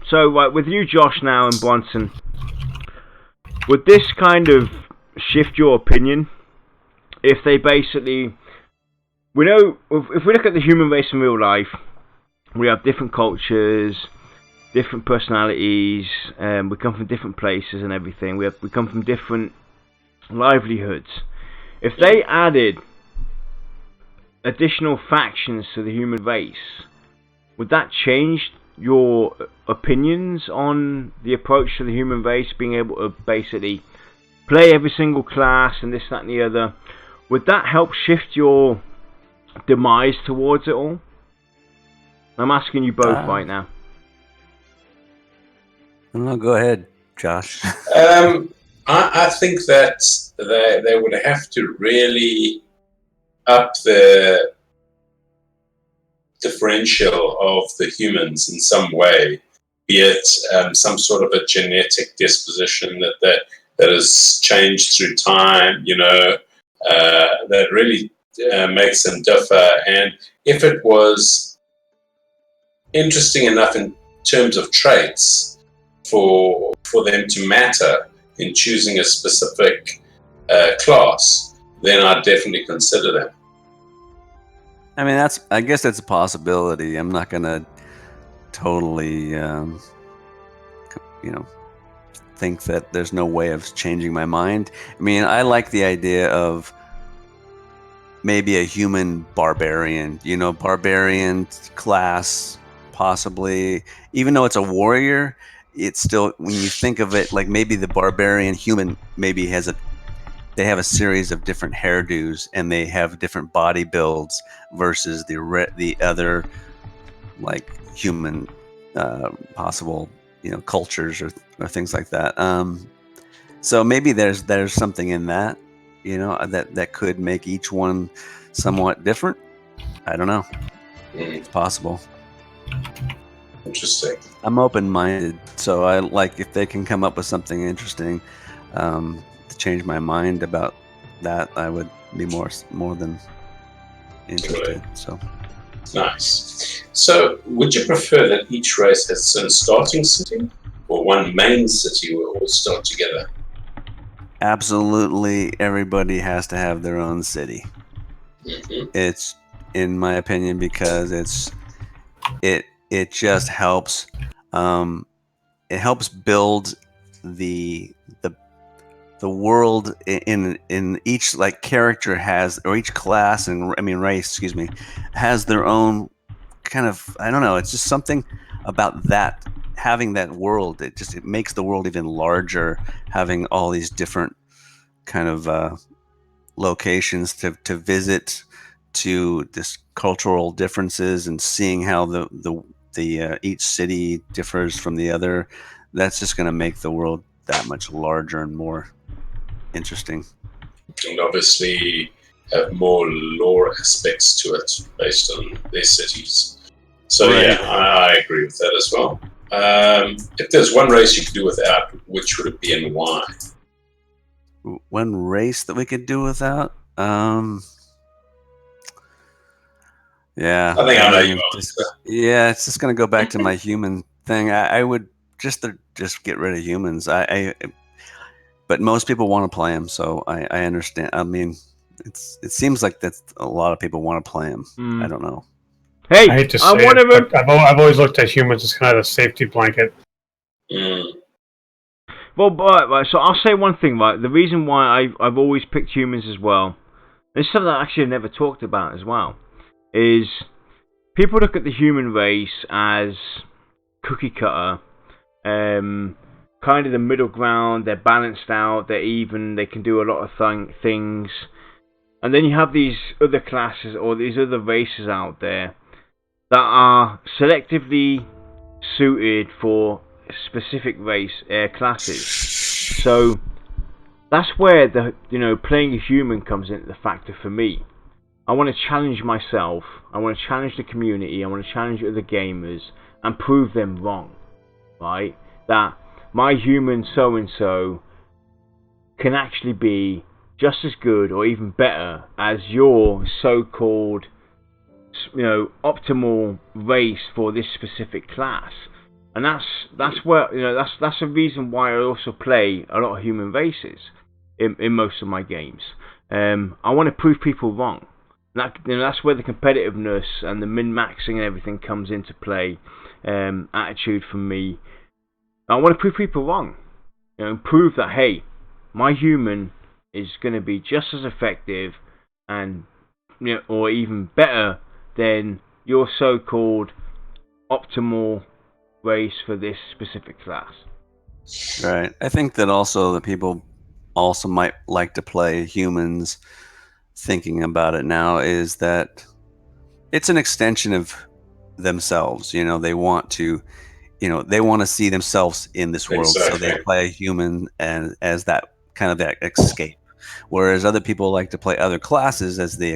So with you, Josh, now and Bronsun, would this kind of shift your opinion if they basically, we know, if we look at the human race in real life, we have different cultures, different personalities, we come from different places and everything. We come from different livelihoods. If they added additional factions to the human race, would that change your opinions on the approach to the human race, being able to basically play every single class and this, that and the other? Would that help shift your demise towards it all? I'm asking you both right now. No, go ahead, Josh. I think that they would have to really up the differential of the humans in some way, be it some sort of a genetic disposition that has changed through time, that really makes them differ. And if it was interesting enough in terms of traits for them to matter in choosing a specific class, then I'd definitely consider them. I mean, I guess that's a possibility. I'm not gonna totally, think that there's no way of changing my mind. I mean, I like the idea of maybe a human barbarian, barbarian class, possibly. Even though it's a warrior, it's still, when you think of it, like maybe the barbarian human maybe they have a series of different hairdos and they have different body builds versus the other like human possible cultures or things like that. So maybe there's something in that, that could make each one somewhat different. I don't know. It's possible. Interesting. I'm open-minded, so I like if they can come up with something interesting to change my mind about that. I would be more than interested. So nice. So, would you prefer that each race has its own starting city, or one main city where all start together? absolutely, everybody has to have their own city. Mm-hmm. It's, in my opinion, because it just helps. It helps build the world in each like character has, or each class and race, has their own kind of, I don't know, it's just something about that, having that world, it makes the world even larger, having all these different kind of locations to visit, to this cultural differences and seeing how the each city differs from the other. That's just going to make the world that much larger and more interesting. And obviously have more lore aspects to it based on their cities. So Right. yeah, I agree with that as well. If there's one race you could do without, which would it be and why? One race that we could do without? Yeah. I think I know you Yeah, it's just going to go back to my human thing. I would just get rid of humans. But most people want to play them, so I understand. I mean, it seems like that a lot of people want to play them. I don't know. Hey, I hate to say I'm one of them. but I've always looked at humans as kind of a safety blanket. Well, right, so I'll say one thing, right? The reason why I've always picked humans as well, and it's something I actually never talked about as well, is people look at the human race as cookie cutter, kind of the middle ground. They're balanced out, they're even, they can do a lot of things. And then you have these other classes or these other races out there that are selectively suited for specific race classes. So that's where the playing a human comes into the factor for me. I want to challenge myself, I want to challenge the community, I want to challenge other gamers and prove them wrong, right? That my human so-and-so can actually be just as good or even better as your so-called optimal race for this specific class. And that's where that's a reason why I also play a lot of human races in most of my games. I want to prove people wrong. That's where the competitiveness and the min-maxing and everything comes into play. Attitude from me. I want to prove people wrong. Prove that, hey, my human is going to be just as effective and or even better than your so-called optimal race for this specific class. Right. I think that also the people also might like to play humans, thinking about it now, is that it's an extension of themselves. They want to see themselves in this world. Exactly. So they play a human and as that kind of that escape. Whereas other people like to play other classes as the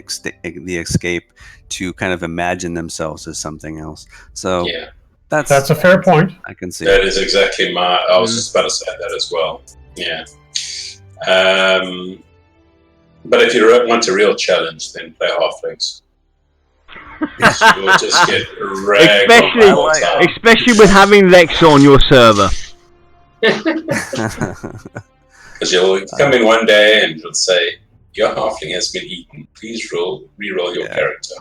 escape to kind of imagine themselves as something else. So Yeah. That's a fair point. I can see That is exactly I was just about to say that as well. Yeah. But if you want a real challenge, then play halflings. You'll just get ragged on the whole time. Especially with having Lex on your server. Because you'll come in one day and you'll say, your halfling has been eaten. Please re-roll your character.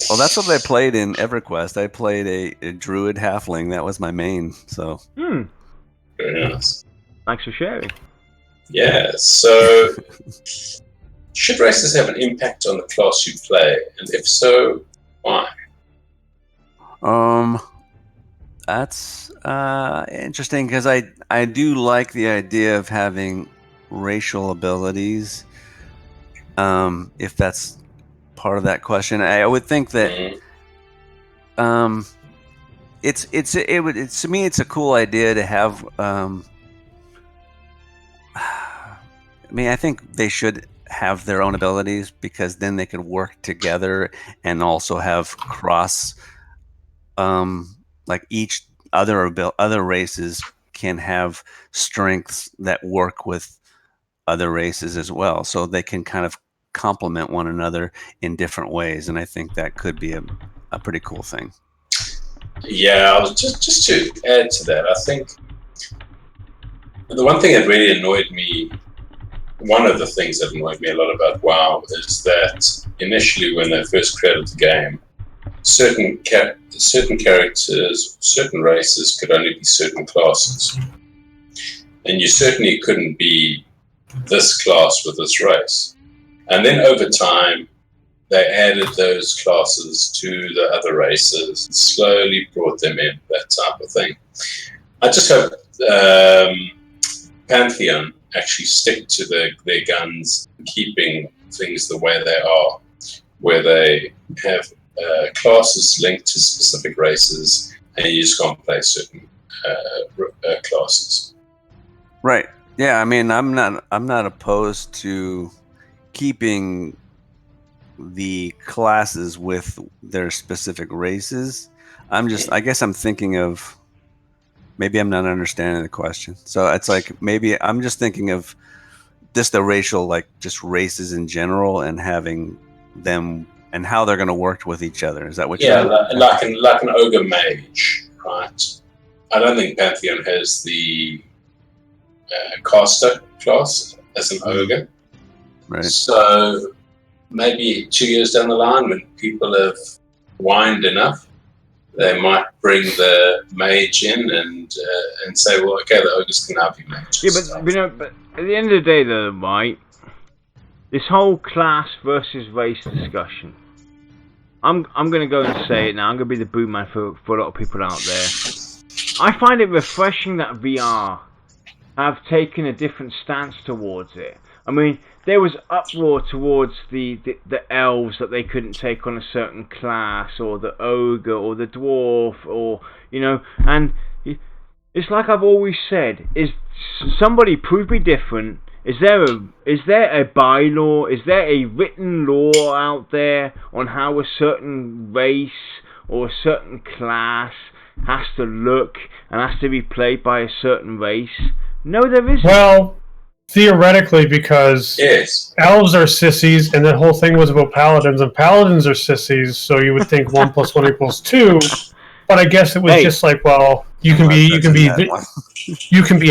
Well, that's what I played in EverQuest. I played a druid halfling. That was my main. So. Very nice. Thanks for sharing. Yeah, so should races have an impact on the class you play? And if so, why? That's interesting because I do like the idea of having racial abilities. If that's part of that question, I would think that to me it's a cool idea to have. I mean, I think they should have their own abilities because then they could work together and also have cross. Like each other races can have strengths that work with other races as well, so they can kind of complement one another in different ways, and I think that could be a pretty cool thing. Yeah, just to add to that, I think the one thing that really annoyed me, one of the things that annoyed me a lot about WoW is that initially when they first created the game, certain characters, certain races could only be certain classes. And you certainly couldn't be this class with this race. And then over time, they added those classes to the other races and slowly brought them in, that type of thing. I just hope Pantheon actually stick to their guns, keeping things the way they are, where they have classes linked to specific races, and you just can't play certain classes. Right. Yeah. I mean, I'm not opposed to keeping the classes with their specific races. I guess I'm thinking of. Maybe I'm not understanding the question. So it's like maybe I'm just thinking of just the racial, like just races in general, and having them and how they're going to work with each other. Is that what? Yeah, like an ogre mage, right? I don't think Pantheon has the caster class as an ogre. Right. So maybe 2 years down the line, when people have whined enough, they might bring the mage in and say, well, okay, the ogres can now be mages. Yeah, but at the end of the day, though, right? This whole class versus race discussion. I'm gonna go and say it now. I'm gonna be the boom man for a lot of people out there. I find it refreshing that VR have taken a different stance towards it. I mean, there was uproar towards the elves that they couldn't take on a certain class, or the ogre, or the dwarf, or, you know, and it's like I've always said, is somebody prove me different. Is there a bylaw, is there a written law out there on how a certain race or a certain class has to look and has to be played by a certain race? No, there isn't. Well, theoretically, because elves are sissies, and that whole thing was about paladins, and paladins are sissies, so you would think 1 + 1 = 2. But I guess it was just like, well, you can be a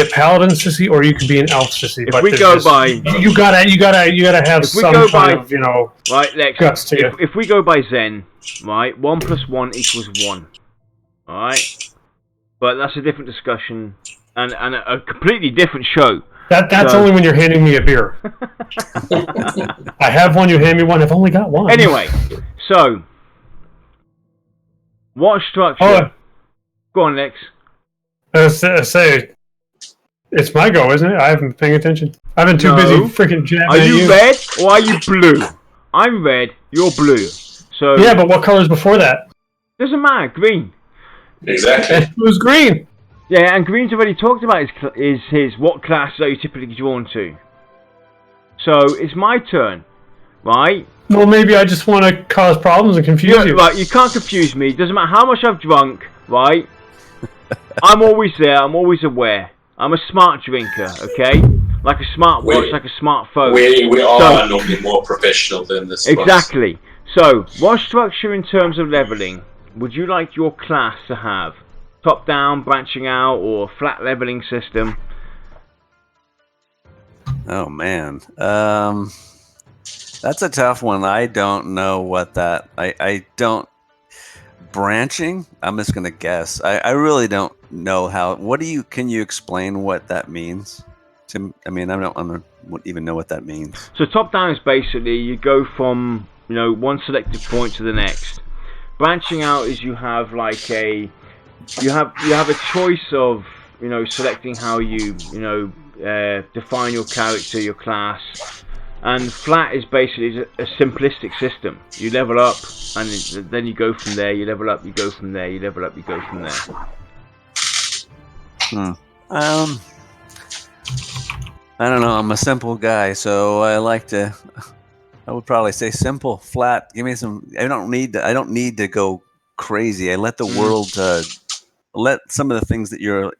paladin sissy, or you can be an elf sissy. If we go by, you gotta have some kind of, you know, right, Lex, guts to you. If we go by Zen, right, 1 + 1 = 1. All right, but that's a different discussion and a completely different show. That's only when you're handing me a beer. I have one, you hand me one. I've only got one. Anyway, so what structure? Oh, go on, Lex. I say, it's my go, isn't it? I haven't been paying attention. I've been too busy freaking jamming. Are you red or are you blue? I'm red. You're blue. So yeah, but what colors before that? Doesn't matter. Green. Exactly. It was green. Yeah, and Green's already talked about his what classes are you typically drawn to. So it's my turn, right? Well, maybe I just want to cause problems and confuse you. Right, you can't confuse me. Doesn't matter how much I've drunk, right? I'm always there. I'm always aware. I'm a smart drinker, okay? like a smartwatch, like a smartphone. We are normally more professional than this. Exactly. So, what structure in terms of leveling would you like your class to have? Top down, branching out, or flat leveling system? Oh man, that's a tough one. I don't know what that. I don't branching. I'm just gonna guess. I really don't know how. What do you? Can you explain what that means? I mean, I don't even know what that means. So top down is basically you go from one selected point to the next. Branching out is you have like you have a choice of selecting how you define your character, your class. And flat is basically a simplistic system. You level up, and then you go from there. You level up, you go from there. You level up, you go from there. I don't know. I'm a simple guy, so I would probably say simple, flat. Give me some. I don't need to go crazy. I let the world, let some of the things that you're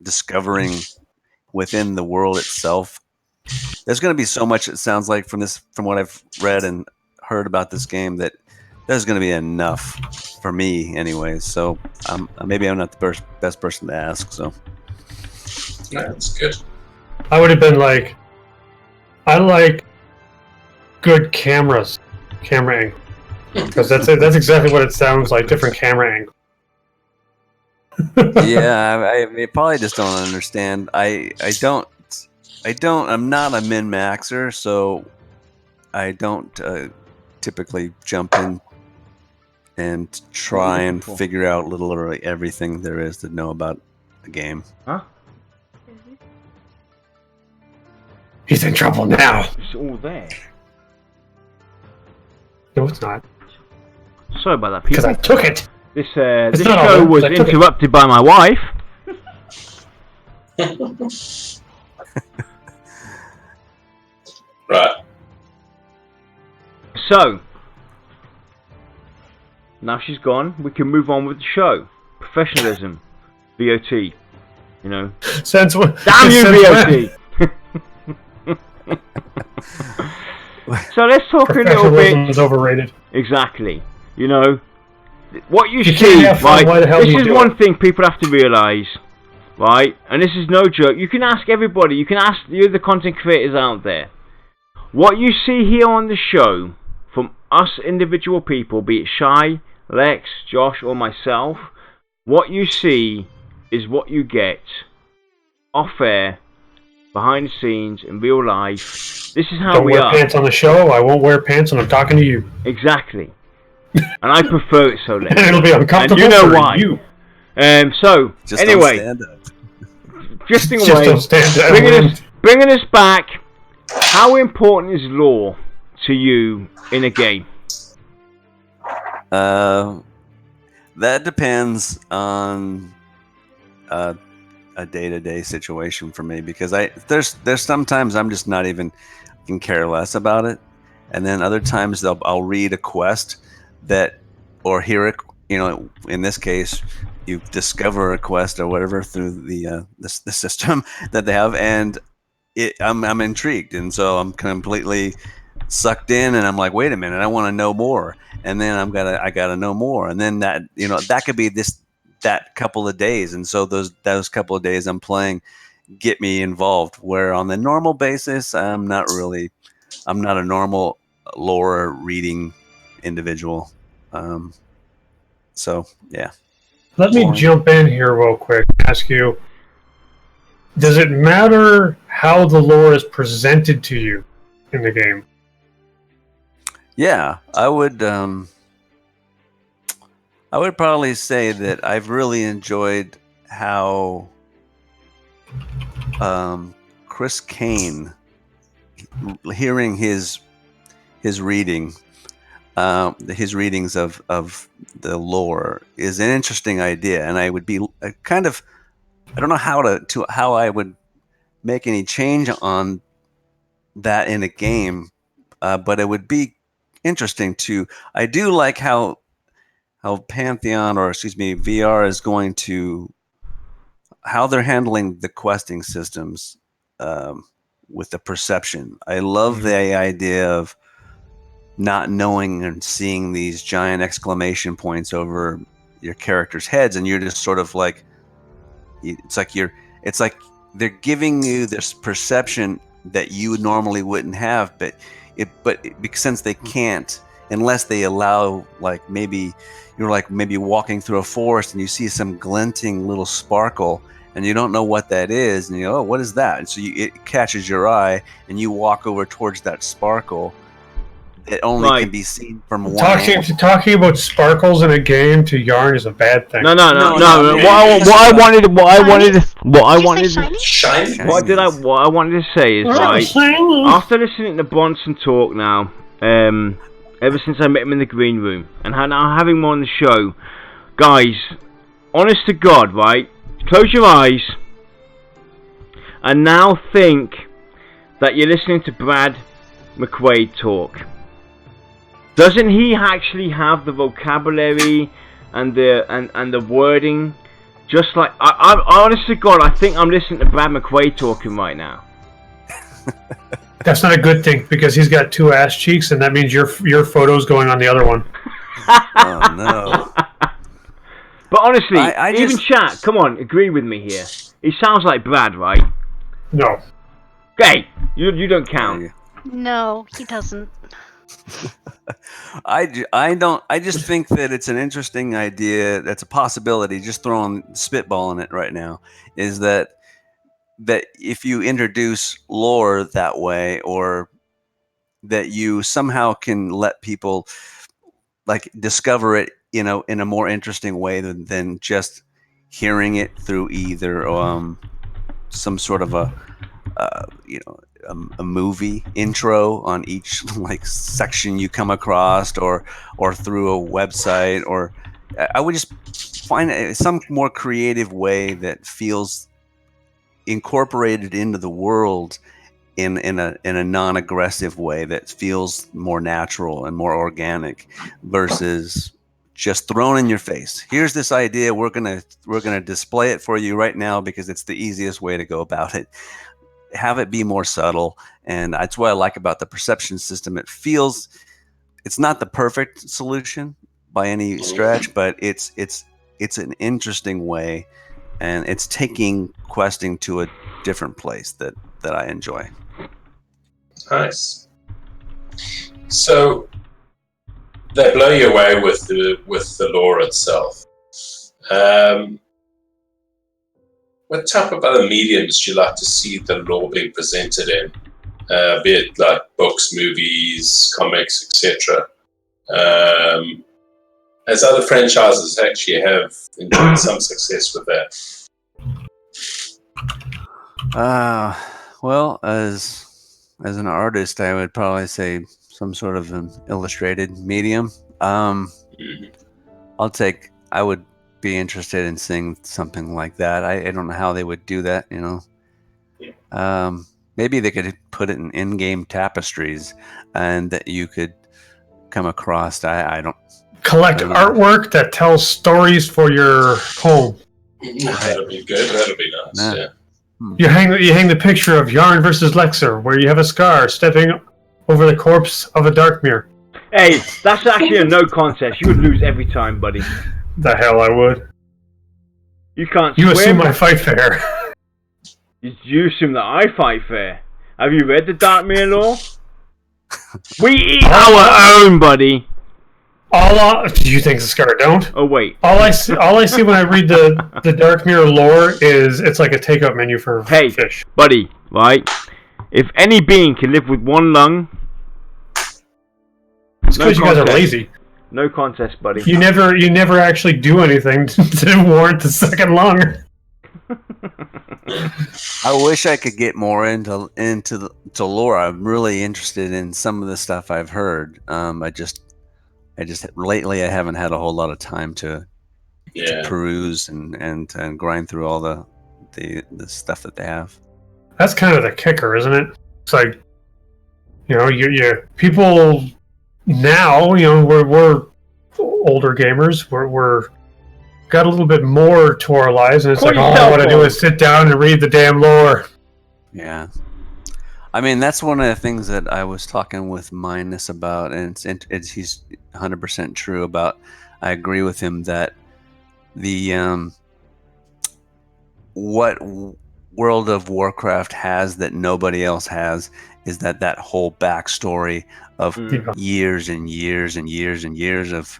discovering within the world itself. There's going to be so much, it sounds like, from what I've read and heard about this game, that there's going to be enough for me anyway. So maybe I'm not the best person to ask. So that's good. I would have been like, I like good camera angle, because that's exactly what it sounds like. Different camera angle. Yeah, I probably just don't understand. I'm not a min-maxer, so I don't typically jump in and try and figure out literally everything there is to know about a game. Huh? He's in trouble now. It's all there. No, it's not. Sorry about that, because people. I took it. This It's this not show all was right, 'cause I took interrupted by my wife. Right. So, now she's gone, we can move on with the show. Professionalism. VoT. Since when? Damn you, since VoT! So let's talk a little Professionalism bit. is overrated. Exactly. What you If you see, can't have fun, right? why the hell do This you is do one it? thing people have to realise, right? And this is no joke. You can ask everybody. You can ask the content creators out there. What you see here on the show, from us individual people, be it Shy, Lex, Josh, or myself, what you see is what you get off air, behind the scenes, in real life. This is how Don't we wear are. pants on the show. I won't wear pants when I'm talking to you. Exactly. And I prefer it so, Lex. And it'll be uncomfortable. And you know for why. You. So, Just anyway, don't stand up. drifting Just away, don't stand up. bringing us back, how important is lore to you in a game? That depends on a day-to-day situation for me, because there's sometimes I'm just not even can care less about it, and then other times I'll read a quest or hear it. In this case, you discover a quest or whatever through the system that they have, and I'm intrigued, and so I'm completely sucked in, and I'm like, wait a minute, I want to know more, and then I gotta know more, and then that could be that couple of days, and so those couple of days I'm playing get me involved, where on the normal basis I'm not a normal lore reading individual. So yeah. Let me jump in here real quick and ask you, does it matter how the lore is presented to you in the game? Yeah, I would probably say that I've really enjoyed how Chris Kane, hearing his reading, his readings of the lore is an interesting idea, and I would be I don't know how I would make any change on that in a game, but it would be interesting to. I do like how Pantheon, or excuse me, VR is going to how they're handling the questing systems with the perception. I love the idea of not knowing and seeing these giant exclamation points over your characters' heads, and you're just sort of like, it's like they're giving you this perception that you normally wouldn't have, but since they can't, unless they allow, like maybe you're walking through a forest and you see some glinting little sparkle and you don't know what that is, and you go, oh, what is that? And so it catches your eye and you walk over towards that sparkle that only can be seen from one angle. Talking about sparkles in a game to Yarn is a bad thing. No. What I wanted to say is, right, after listening to Bronsun talk now, ever since I met him in the green room, and now having him on the show, guys, honest to God, right, close your eyes, and now think that you're listening to Brad McQuaid talk. Doesn't he actually have the vocabulary and the wording? Just like I honest to God, I think I'm listening to Brad McQuaid talking right now. That's not a good thing, because he's got two ass cheeks, and that means your photo's going on the other one. Oh no! But honestly, even chat, come on, agree with me here. He sounds like Brad, right? No. Hey, you don't count. No, he doesn't. I don't. I just think that it's an interesting idea. That's a possibility. Just spitballing it right now. Is that if you introduce lore that way, or that you somehow can let people like discover it, in a more interesting way than just hearing it through either some sort of a movie intro on each like section you come across, or through a website, or I would just find some more creative way that feels incorporated into the world in a non-aggressive way that feels more natural and more organic, versus just thrown in your face. Here's this idea, we're gonna display it for you right now because it's the easiest way to go about it. Have it be more subtle, and that's what I like about the perception system. It's not the perfect solution by any stretch, but it's an interesting way, and it's taking questing to a different place that I enjoy. Nice. So they blow you away with the lore itself. What type of other mediums do you like to see the lore being presented in? Be it like books, movies, comics, etc. As other franchises actually have enjoyed some success with that. Well, as an artist, I would probably say some sort of an illustrated medium. I would be interested in seeing something like that. I don't know how they would do that, maybe they could put it in in-game tapestries, and that you could come across. I don't collect artwork that tells stories for your home. That'll be good. That'll be nice. Yeah. You hang the picture of Yarn versus Lexer, where you have a scar stepping over the corpse of a Darkmere. Hey, that's actually a no contest. You would lose every time, buddy. The hell I would. You can't You swim. assume I fight fair. You assume that I fight fair. Have you read the Darkmere lore? We eat our own, buddy. Do you think the scar don't? Oh wait. All I see when I read the Darkmere lore is it's like a takeout menu for fish. Buddy, right? If any being can live with one lung, it's because you guys are lazy. No contest, buddy. You never actually do anything to warrant the second lung. I wish I could get more into lore. I'm really interested in some of the stuff I've heard. I just lately I haven't had a whole lot of time to peruse and grind through all the stuff that they have. That's kind of the kicker, isn't it? It's like, you people now, we're older gamers. We're got a little bit more to our lives, and it's like all I want to do is sit down and read the damn lore. Yeah. I mean, that's one of the things that I was talking with Minus about, and he's 100% true about. I agree with him that the what World of Warcraft has that nobody else has is that whole backstory of years and years and years and years of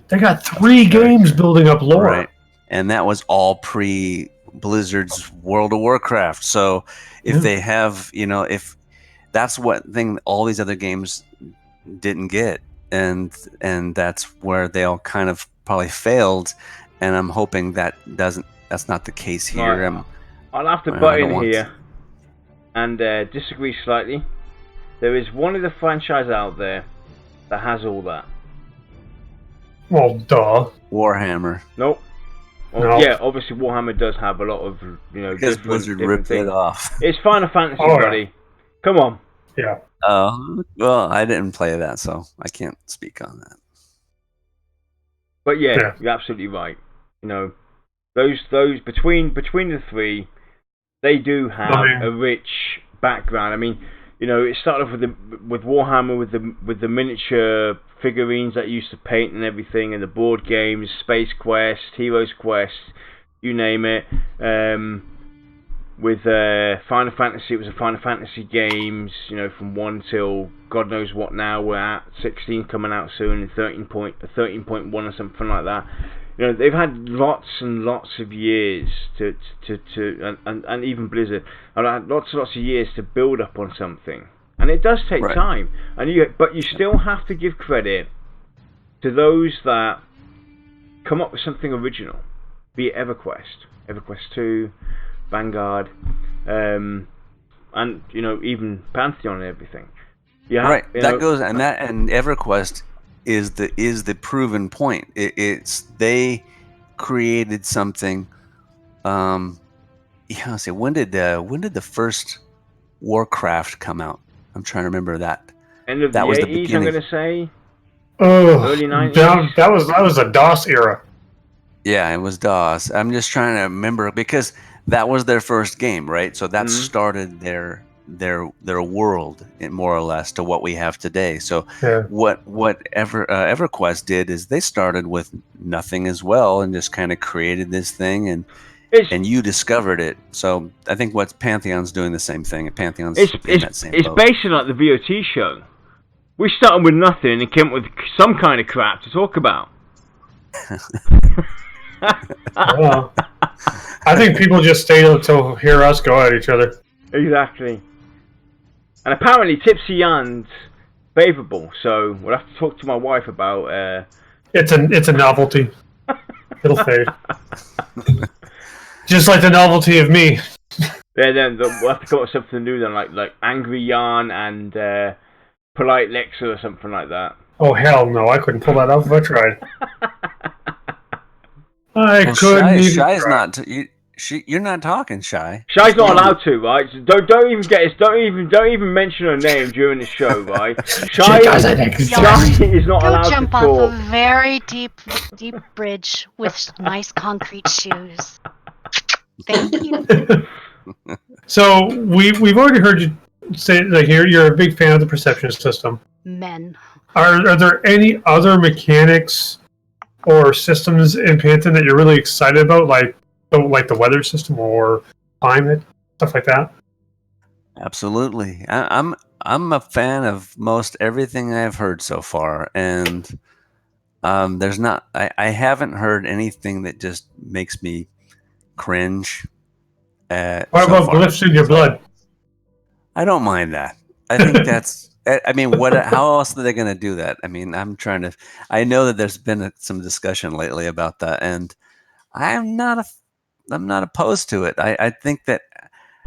they got 3 games building up lore, right? And that was all pre Blizzard's World of Warcraft. So if they have, if that's what thing all these other games didn't get, and that's where they all kind of probably failed, and I'm hoping that's not the case here. Right. I'll have to butt in here and disagree slightly. There is one of the franchise out there that has all that. Well, duh. Warhammer. Nope. Well, No. Yeah, obviously Warhammer does have a lot of, Because Blizzard ripped it off. It's Final Fantasy, buddy. Come on. Yeah. Well, I didn't play that, so I can't speak on that. But yeah, you're absolutely right. Those between the 3, they do have a rich background. I mean, it started off with Warhammer with the miniature figurines that you used to paint and everything, and the board games, Space Quest, Heroes Quest, you name it. With Final Fantasy, it was a Final Fantasy games, from 1 till God knows what now we're at, 16 coming out soon, and 13.1 or something like that. They've had lots and lots of years and even Blizzard have had lots and lots of years to build up on something, and it does take time. But you still have to give credit to those that come up with something original, be it EverQuest 2, Vanguard, and even Pantheon and everything. Yeah, that goes and EverQuest is the proven point. It's they created something. When did the first Warcraft come out? I'm trying to remember that. End of that the was 80s, the beginning. I'm going to say. Early 90s. That was the DOS era. Yeah, it was DOS. I'm just trying to remember because that was their first game, right? So that started their world, more or less, to what we have today. So what EverQuest did is they started with nothing as well and just kind of created this thing, and you discovered it. So I think what Pantheon's doing the same thing. Pantheon's in that same boat. It's basically like the VoT show. We started with nothing and came up with some kind of crap to talk about. I think people just stayed to hear us go at each other. Exactly. And apparently Tipsy Yann's favourable, so we'll have to talk to my wife about... It's a novelty. It'll fade. Just like the novelty of me. Yeah, then we'll have to go with something new then, like Angry Yarn and Polite Lexa or something like that. Oh, hell no, I couldn't pull that off if I tried. I couldn't even Shy's try. not... You're not talking, Shy. Shy's not allowed to, right? So don't even mention her name during the show, right? Shy is not allowed to jump talk. off a very deep bridge with nice concrete shoes. Thank you. So we've already heard you say like you're a big fan of the perception system. Men. Are there any other mechanics or systems in Pantheon that you're really excited about, like the weather system or climate, stuff like that? Absolutely. I'm a fan of most everything I've heard so far, and I haven't heard anything that just makes me cringe. What about glyphs in your blood? I don't mind that. I think that's. I mean, how else are they going to do that? I mean, I know that there's been some discussion lately about that, and I'm not opposed to it. I think that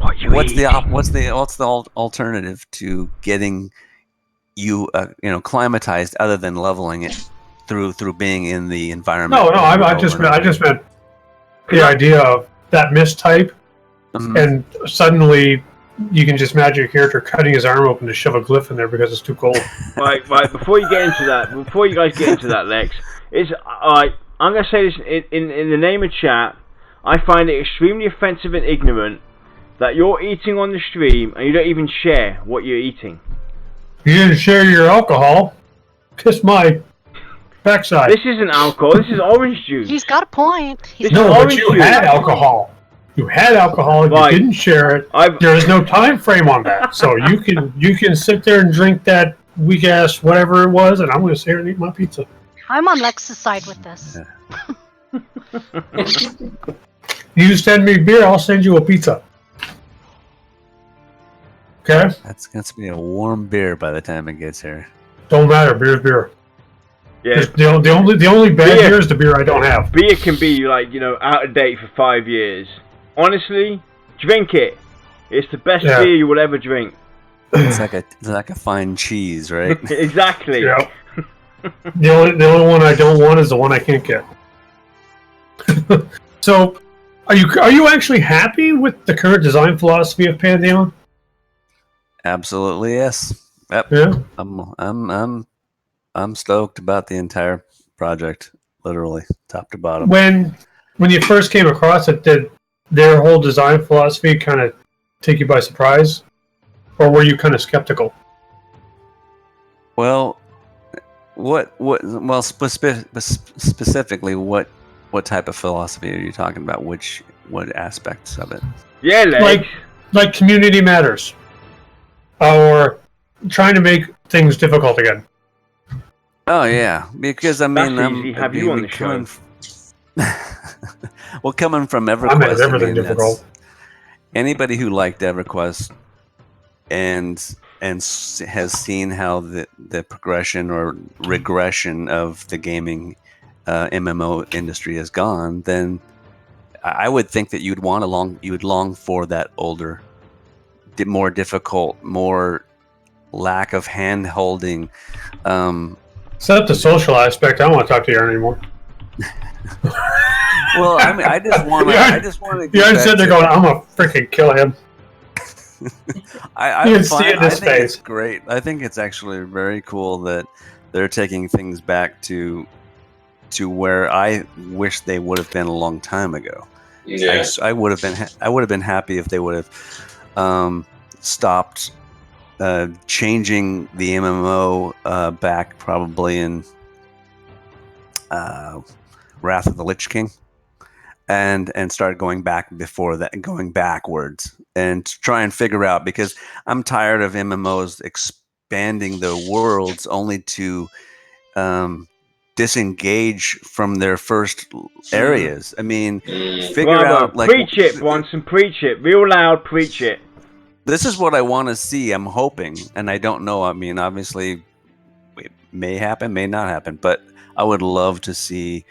what's the alternative to getting you climatized other than leveling it through being in the environment? No, I just meant the idea of that mist type, and suddenly you can just imagine your character cutting his arm open to shove a glyph in there because it's too cold. Right. Before you guys get into that, Lex, I'm gonna say this in the name of chat. I find it extremely offensive and ignorant that you're eating on the stream and you don't even share what you're eating. You didn't share your alcohol. Kiss my backside. This isn't alcohol. This is orange juice. He's got a point. He's This No, is but orange you juice. had alcohol. You had alcohol. Right. You didn't share it. There is no time frame on that, so you can sit there and drink that weak ass whatever it was, and I'm going to sit here and eat my pizza. I'm on Lex's side with this. You send me beer, I'll send you a pizza. Okay? That's going to be a warm beer by the time it gets here. Don't matter. Beer's beer. Yeah. The only bad beer is the beer I don't have. Beer can be like, out of date for 5 years. Honestly, drink it. It's the best beer you will ever drink. It's like a fine cheese, right? Exactly. Yeah. The only one I don't want is the one I can't get. So, are you actually happy with the current design philosophy of Pantheon? Absolutely, yes. Yep. Yeah. I'm stoked about the entire project, literally, top to bottom. When you first came across it, did their whole design philosophy kind of take you by surprise, or were you kind of skeptical? Well, specifically, what type of philosophy are you talking about? What aspects of it? Yeah, like community matters, or trying to make things difficult again. Oh yeah, because Have you on the show? Well, coming from EverQuest, I made everything difficult. Anybody who liked EverQuest and has seen how the progression or regression of the gaming MMO industry has gone, then I would think that you would long for that older, more difficult, more lack of hand holding. Except the social aspect, I don't want to talk to you anymore. Well, I mean, I just want to. You're sitting there going, "I'm gonna freaking kill him." I You can see it in his think face. it's great. I think it's actually very cool that they're taking things back to where I wish they would have been a long time ago. Yeah. I would have been happy if they would have stopped changing the MMO back probably in Wrath of the Lich King, and start going back before that, going backwards, and try and figure out, because I'm tired of MMOs expanding the worlds only to disengage from their first areas. I mean, figure out like preach it, Bronsun, preach it, real loud, preach it. This is what I want to see. I'm hoping, and I don't know. I mean, obviously, it may happen, may not happen, but I would love to see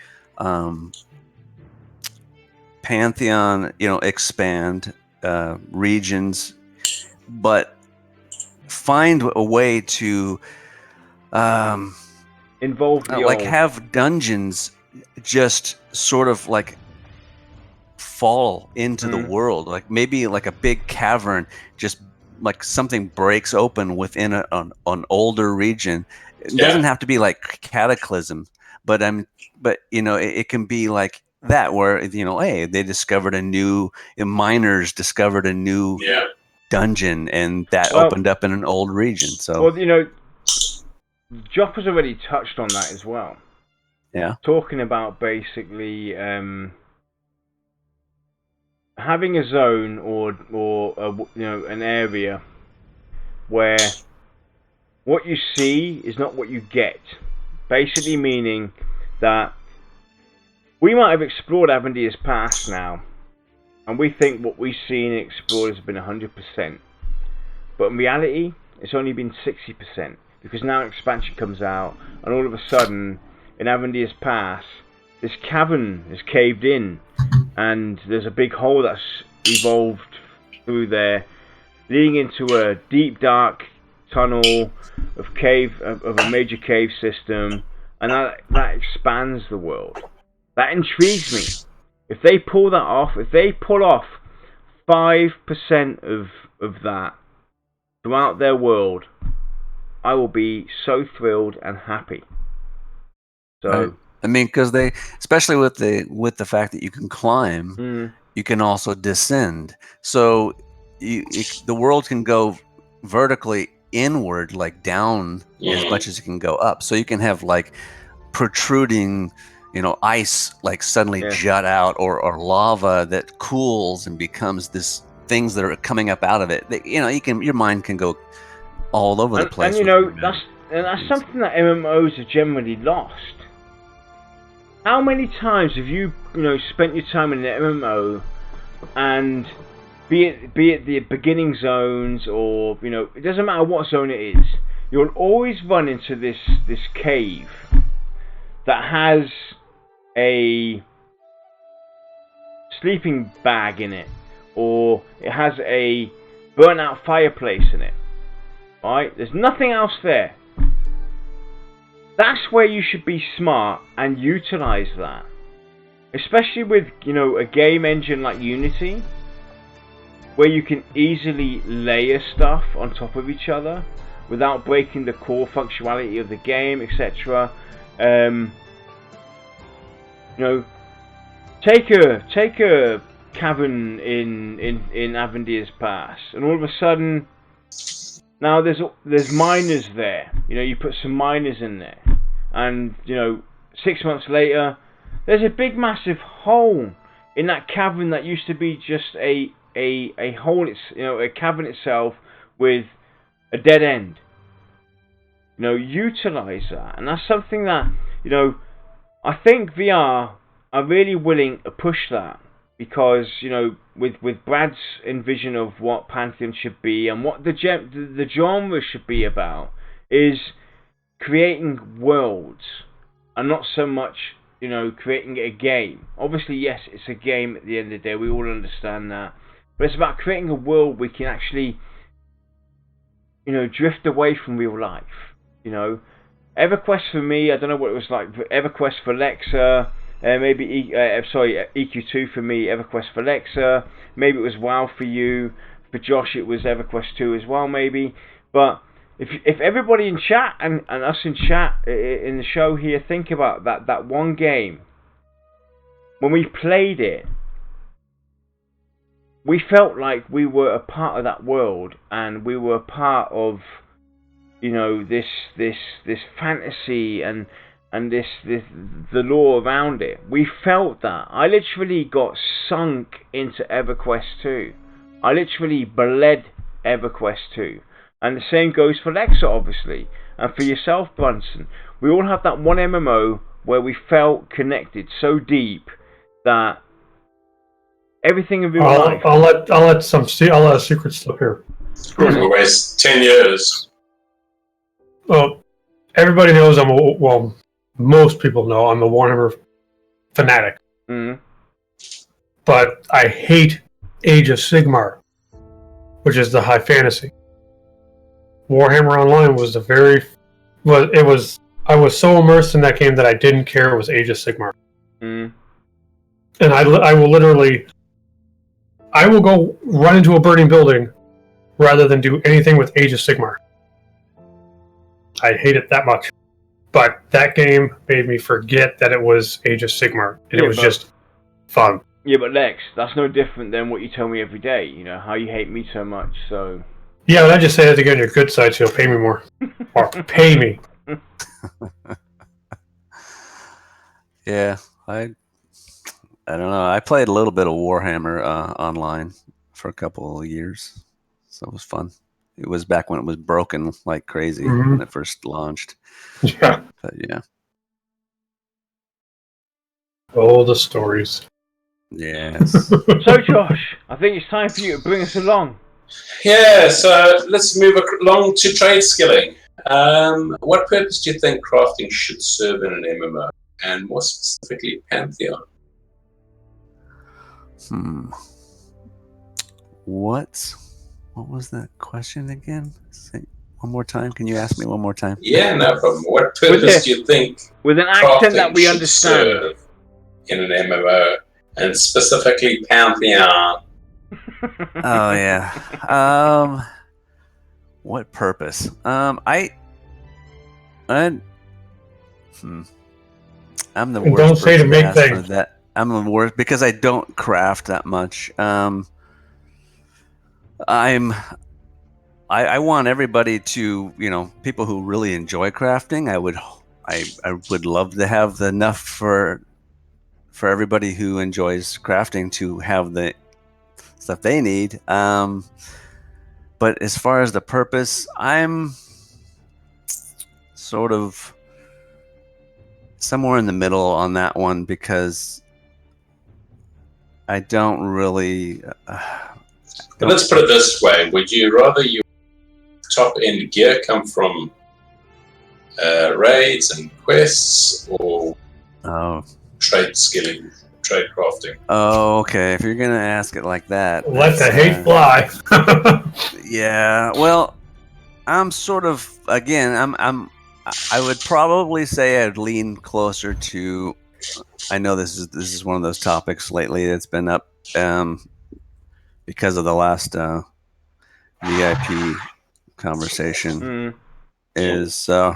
Pantheon, expand regions, but find a way to involve the have dungeons just sort of like fall into the world, like maybe like a big cavern, just like something breaks open within an older region. It doesn't have to be like cataclysm, but it can be like that, where hey, they discovered miners discovered a new dungeon, and that opened up in an old region. So Joff has already touched on that as well. Yeah, talking about basically having a zone or an area where what you see is not what you get. Basically meaning that we might have explored Avendia's past now, and we think what we've seen and explored has been 100%. But in reality, it's only been 60%. Because now expansion comes out, and all of a sudden, in Avendia's past, this cavern is caved in, and there's a big hole that's evolved through there, leading into a deep, dark tunnel of a major cave system, and that expands the world. That intrigues me. If they pull that off, if they pull off 5% of that throughout their world, I will be so thrilled and happy. So I mean, because they, especially with the fact that you can climb, you can also descend. So the world can go vertically inward, like down, as much as it can go up. So you can have like protruding, ice like suddenly jut out, or lava that cools and becomes this things that are coming up out of it. Your mind can go all over the place. And that's something that MMOs have generally lost. How many times have you spent your time in an MMO, and be it the beginning zones, or it doesn't matter what zone it is, you'll always run into this cave that has a sleeping bag in it, or it has a burnt out fireplace in it. Right? There's nothing else there. That's where you should be smart and utilize that. Especially with, a game engine like Unity, where you can easily layer stuff on top of each other without breaking the core functionality of the game, etc. Take a cavern in Avendir's Pass, and all of a sudden, now there's miners there. You put some miners in there, and 6 months later, there's a big massive hole in that cavern that used to be just a hole. It's a cavern itself with a dead end. Utilize that, and that's something that I think VR are really willing to push that, because with Brad's envision of what Pantheon should be and what the genre should be about is creating worlds and not so much creating a game. Obviously, yes, it's a game at the end of the day, we all understand that, but it's about creating a world we can actually drift away from real life. EverQuest for me, I don't know what it was like. EverQuest for Lexa, maybe EQ2 for me, EverQuest for Lexa. Maybe it was WoW for you. For Josh, it was EverQuest 2 as well, maybe. But if everybody in chat and us in chat in the show here think about that one game, when we played it, we felt like we were a part of that world, and we were a part of this fantasy and this the lore around it. We felt that. I literally got sunk into EverQuest 2. I literally bled EverQuest 2. And the same goes for Lexa, obviously, and for yourself, Bronsun. We all have that one MMO where we felt connected so deep that everything in real life. I'll let a secret slip here. We waste 10 years. Well, everybody knows most people know I'm a Warhammer fanatic. Mm. But I hate Age of Sigmar, which is the high fantasy. Warhammer Online was I was so immersed in that game that I didn't care it was Age of Sigmar. Mm. And I will go run into a burning building rather than do anything with Age of Sigmar. I hate it that much. But that game made me forget that it was Age of Sigmar. And it was just fun. Yeah, but Lex, that's no different than what you tell me every day. How you hate me so much, so... Yeah, but I just say that to get on your good side so you'll pay me more. Or pay me. Yeah, I don't know. I played a little bit of Warhammer online for a couple of years. So it was fun. It was back when it was broken like crazy when it first launched. Yeah. But yeah. All the stories. Yes. So, Josh, I think it's time for you to bring us along. Yeah, so let's move along to trade skilling. What purpose do you think crafting should serve in an MMO, and more specifically Pantheon? What was that question again? Say one more time. Can you ask me one more time? Yeah, no problem. What purpose do you think with an accent that we should understand serve in an MMO, and specifically Pantheon? Oh yeah. What purpose? I'm the worst. Don't say to make things. That. I'm the worst because I don't craft that much. I want everybody to, people who really enjoy crafting. I would love to have enough for everybody who enjoys crafting to have the stuff they need. But as far as the purpose, I'm sort of somewhere in the middle on that one, because I don't really. But let's put it this way: would you rather your top end gear come from raids and quests, or trade skilling, trade crafting? Oh, okay. If you're gonna ask it like that, Let the hate fly. Yeah. Well, I'm sort of, again. I would probably say I'd lean closer to. I know this is one of those topics lately that's been up because of the last VIP conversation. Is I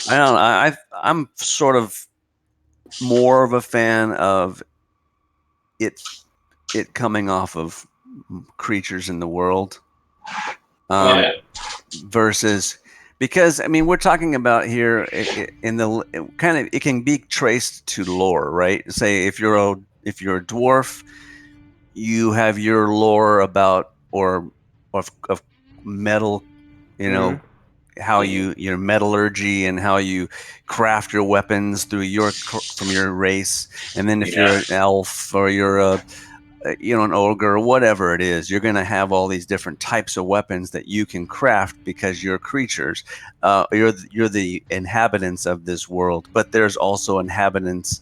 don't know. I'm sort of more of a fan of it coming off of creatures in the world versus, because we're talking about here in the kind of, it can be traced to lore, right? Say if you're a dwarf, you have your lore about of metal, how your metallurgy and how you craft your weapons from your race. And then if you're an elf or you're an ogre or whatever it is, you're going to have all these different types of weapons that you can craft because you're creatures. You're the inhabitants of this world, but there's also inhabitants,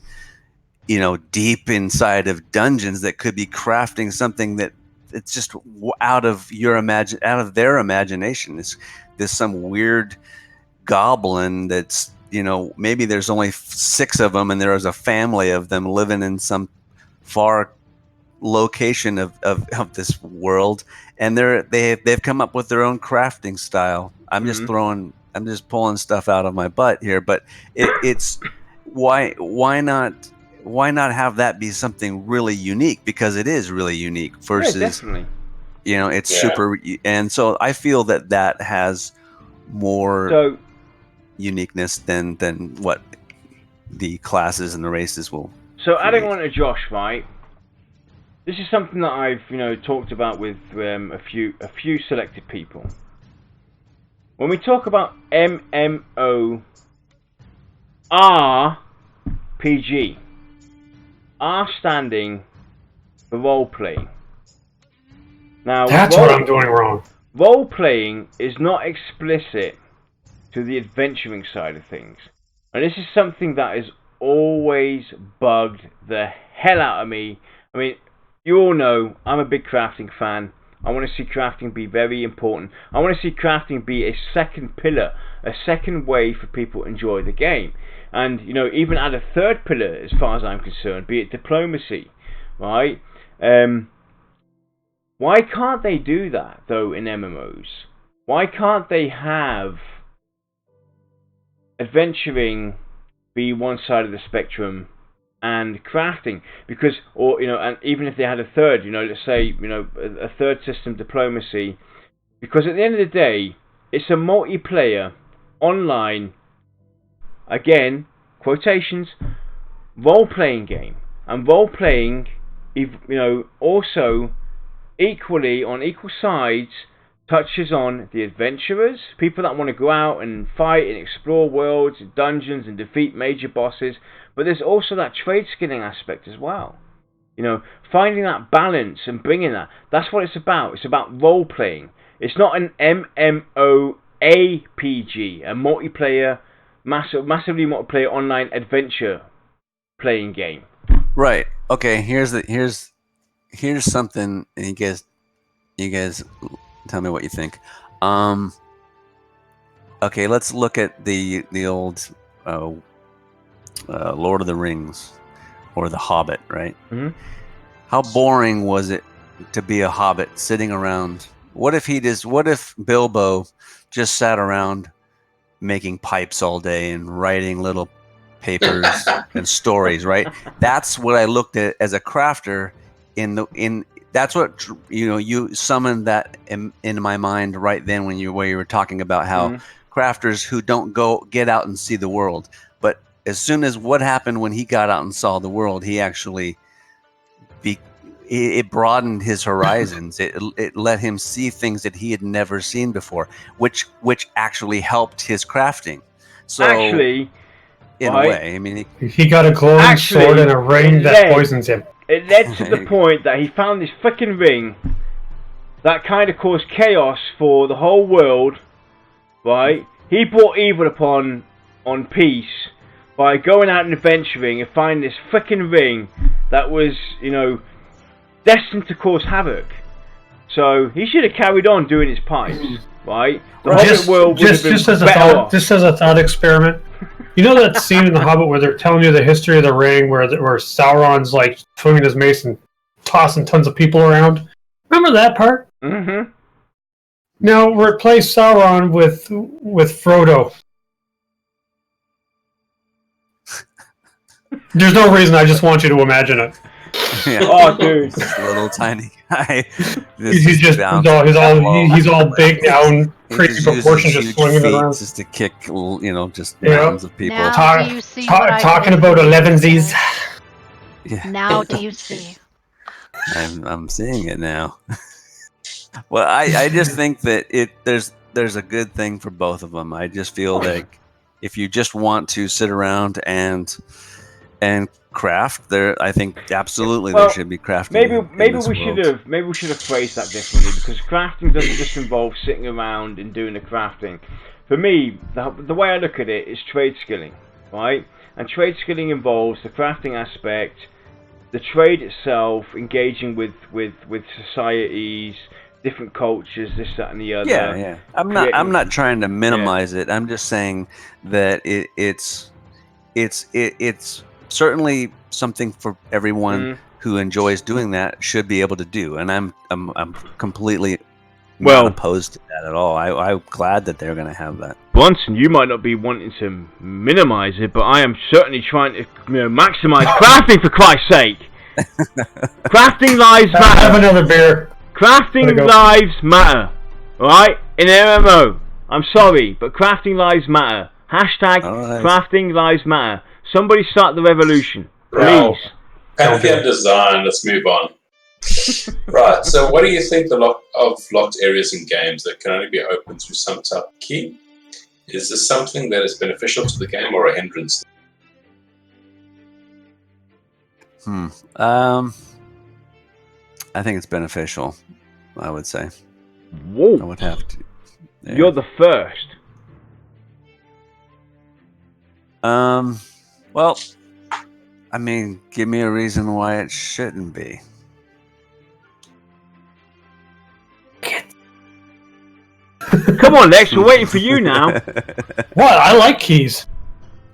deep inside of dungeons that could be crafting something that it's just out of their imagination. There's some weird goblin that's, maybe there's only 6 of them and there is a family of them living in some far location of this world, and they've come up with their own crafting style. I'm just pulling stuff out of my butt here, but it's why not have that be something really unique, because it is really unique versus definitely. It's super, and so I feel that has more uniqueness than what the classes and the races will. So adding on to Josh, right? This is something that I've talked about with a few selected people. When we talk about MMORPG, R standing for role playing. Now that's what I'm doing wrong. Role playing is not explicit to the adventuring side of things, and this is something that has always bugged the hell out of me. You all know I'm a big crafting fan. I want to see crafting be very important. I want to see crafting be a second pillar, a second way for people to enjoy the game. And, even add a third pillar as far as I'm concerned, be it diplomacy, right? Why can't they do that, though, in MMOs? Why can't they have adventuring be one side of the spectrum and crafting? Because, and even if they had a third, let's say, a third system, diplomacy, because at the end of the day, it's a multiplayer, online, again, quotations, role-playing game. And role-playing, also equally, on equal sides, touches on the adventurers, people that want to go out and fight and explore worlds, dungeons, and defeat major bosses. But there's also that trade skilling aspect as well. Finding that balance and bringing that. That's what it's about. It's about role playing. It's not an MMORPG, a multiplayer, massively multiplayer online adventure playing game. Right. Okay. Here's something, and you guys tell me what you think. Okay, let's look at the old Lord of the Rings or The Hobbit, right? Mm-hmm. How boring was it to be a hobbit sitting around? What if Bilbo just sat around making pipes all day and writing little papers and stories, right? That's what I looked at as a crafter in that's what you summoned that in my mind right then when you were talking about how crafters who don't get out and see the world, but as soon as what happened when he got out and saw the world, he actually it broadened his horizons. It let him see things that he had never seen before, which actually helped his crafting. So Actually, in a way, I mean, he got a glowing sword and a ring that poisons him. It led to the point that he found this freaking ring that kind of caused chaos for the whole world, right? He brought evil upon peace by going out and adventuring and finding this freaking ring that was, destined to cause havoc. So he should have carried on doing his pipes, right? The Hobbit world would have been better off. Just as a thought experiment. You know that scene in The Hobbit where they're telling you the history of the ring, where Sauron's like swinging his mace and tossing tons of people around? Remember that part? Mm-hmm. Now replace Sauron with Frodo. There's no reason. I just want you to imagine it. Yeah. Oh, dude, this little tiny guy. He's all big down, crazy proportions, just swinging around, just to kick, just mountains of people. Now do you see what I talking did? about 11sies. Yeah. Now do you see? I'm seeing it now. Well, I just think that there's a good thing for both of them. I just feel like if you just want to sit around and craft, I think absolutely there should be crafting. Maybe we should have phrased that differently, because crafting doesn't just involve sitting around and doing the crafting. For me, the way I look at it is trade skilling, right? And trade skilling involves the crafting aspect, the trade itself, engaging with societies, different cultures, this, that, and the other. Yeah. I'm not trying to minimize it. I'm just saying that it's certainly something for everyone who enjoys doing that should be able to do, and I'm completely not opposed to that at all. I'm glad that they're going to have that. Bronsun, you might not be wanting to minimize it, but I am certainly trying to maximize crafting, for Christ's sake. Crafting lives matter. Have another beer. Crafting lives matter, right? In MMO, I'm sorry, but crafting lives matter. Hashtag crafting lives matter. Somebody start the revolution, please. Now, Pantheon design, let's move on. Right, so what do you think of locked areas in games that can only be opened through some type of key? Is this something that is beneficial to the game or a hindrance? I think it's beneficial, I would say. Whoa. I would have to. Yeah. You're the first. Well, I mean, give me a reason why it shouldn't be. Come on, Lex, we're waiting for you now. What? I like keys.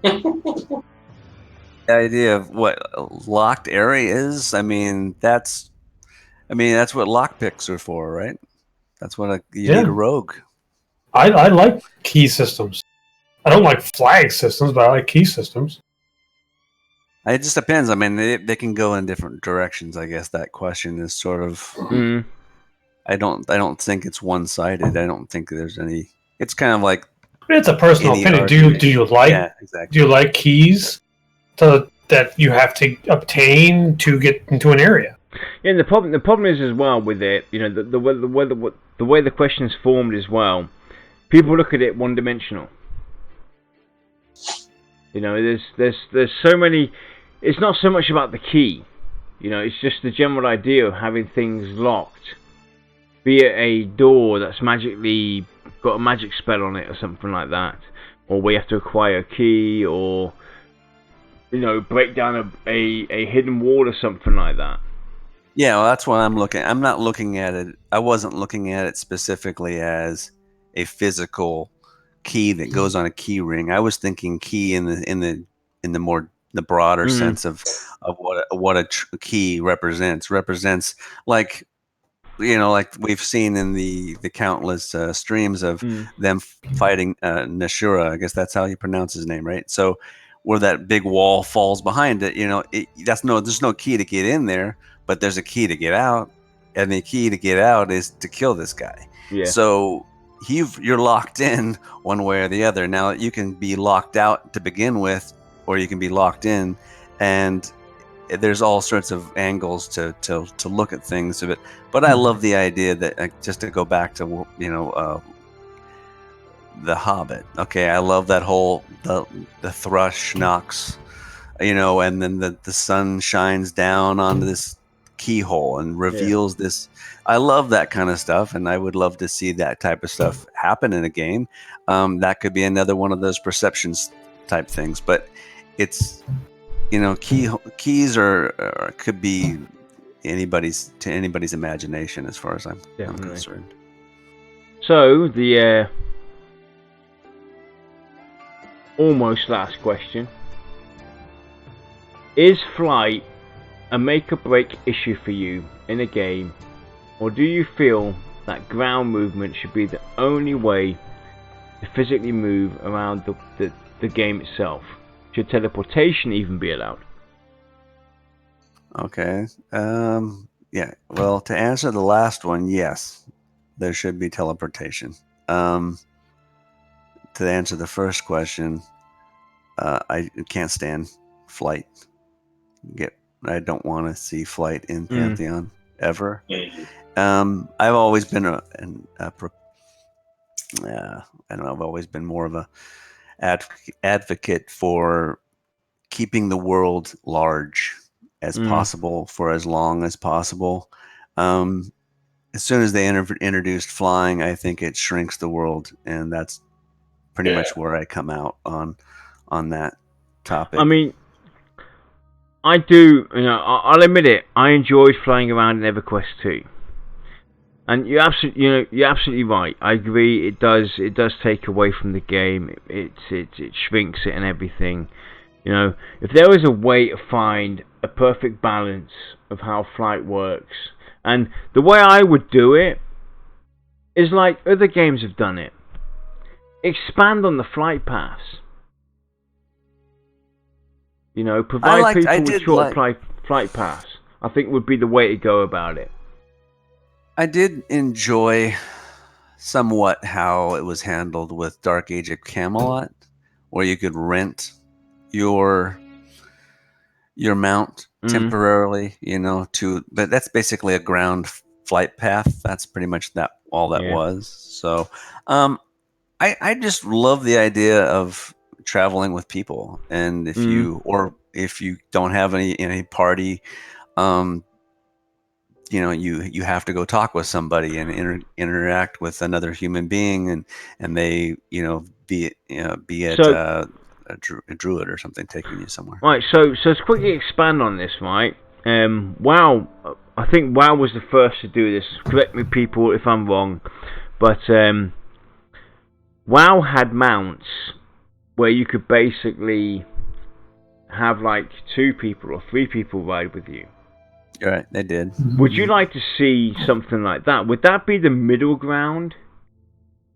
The idea of what locked area is, I mean, that's what lockpicks are for, right? That's what you need a rogue. I like key systems. I don't like flag systems, but I like key systems. It just depends. I mean, they can go in different directions. I guess that question is sort of. I don't think it's one-sided. I don't think there's any. It's kind of like. It's a personal opinion. Do you like? Yeah, exactly. Do you like keys that you have to obtain to get into an area? Yeah, and the problem is as well with it. The way the question's formed as well. People look at it one-dimensional. There's so many. It's not so much about the key. It's just the general idea of having things locked. Be it a door that's magically got a magic spell on it or something like that, or we have to acquire a key, or break down a hidden wall or something like that. Yeah, well, that's what I'm looking. I'm not looking at it. I wasn't looking at it specifically as a physical key that goes on a key ring. I was thinking key in the broader sense of what a key represents like like we've seen in the countless streams of them fighting Nashura. I guess that's how you pronounce his name, right? So where that big wall falls behind it, there's no key to get in there, but there's a key to get out. and the key to get out is to kill this guy. Yeah. So you're locked in one way or the other. Now you can be locked out to begin with, or you can be locked in, and there's all sorts of angles to look at things of it. But I love the idea that just to go back to the Hobbit. Okay, I love that whole the thrush knocks, and then the sun shines down onto this keyhole and reveals this. I love that kind of stuff, and I would love to see that type of stuff happen in a game. That could be another one of those perceptions type things, but it's keys are could be anybody's imagination as far as I'm concerned. So the almost last question: is flight a make or break issue for you in a game, or do you feel that ground movement should be the only way to physically move around the game itself? Should teleportation even be allowed? Okay. Yeah. Well, to answer the last one, yes, there should be teleportation. To answer the first question, I can't stand flight. I don't want to see flight in Pantheon ever. I've always been I've always been more of a advocate for keeping the world large as possible for as long as possible. As soon as they introduced flying, I think it shrinks the world, and that's pretty much where I come out on that topic. I mean, I do, I'll admit it, I enjoyed flying around in EverQuest 2. And you're absolutely right. I agree. It does take away from the game. It shrinks it and everything. If there was a way to find a perfect balance of how flight works, and the way I would do it is like other games have done it. Expand on the flight paths. Provide people with short flight paths. I think would be the way to go about it. I did enjoy somewhat how it was handled with Dark Age of Camelot, where you could rent your mount temporarily, but that's basically a ground flight path. That's pretty much all that was. So, I just love the idea of traveling with people, and if you don't have any party, you have to go talk with somebody and interact with another human being, and they be it a druid or something taking you somewhere. Right. So let's quickly expand on this. Right. WoW. I think WoW was the first to do this. Correct me, people, if I'm wrong, but WoW had mounts where you could basically have like 2 people or 3 people ride with you. All right, they did. Would you like to see something like that? Would that be the middle ground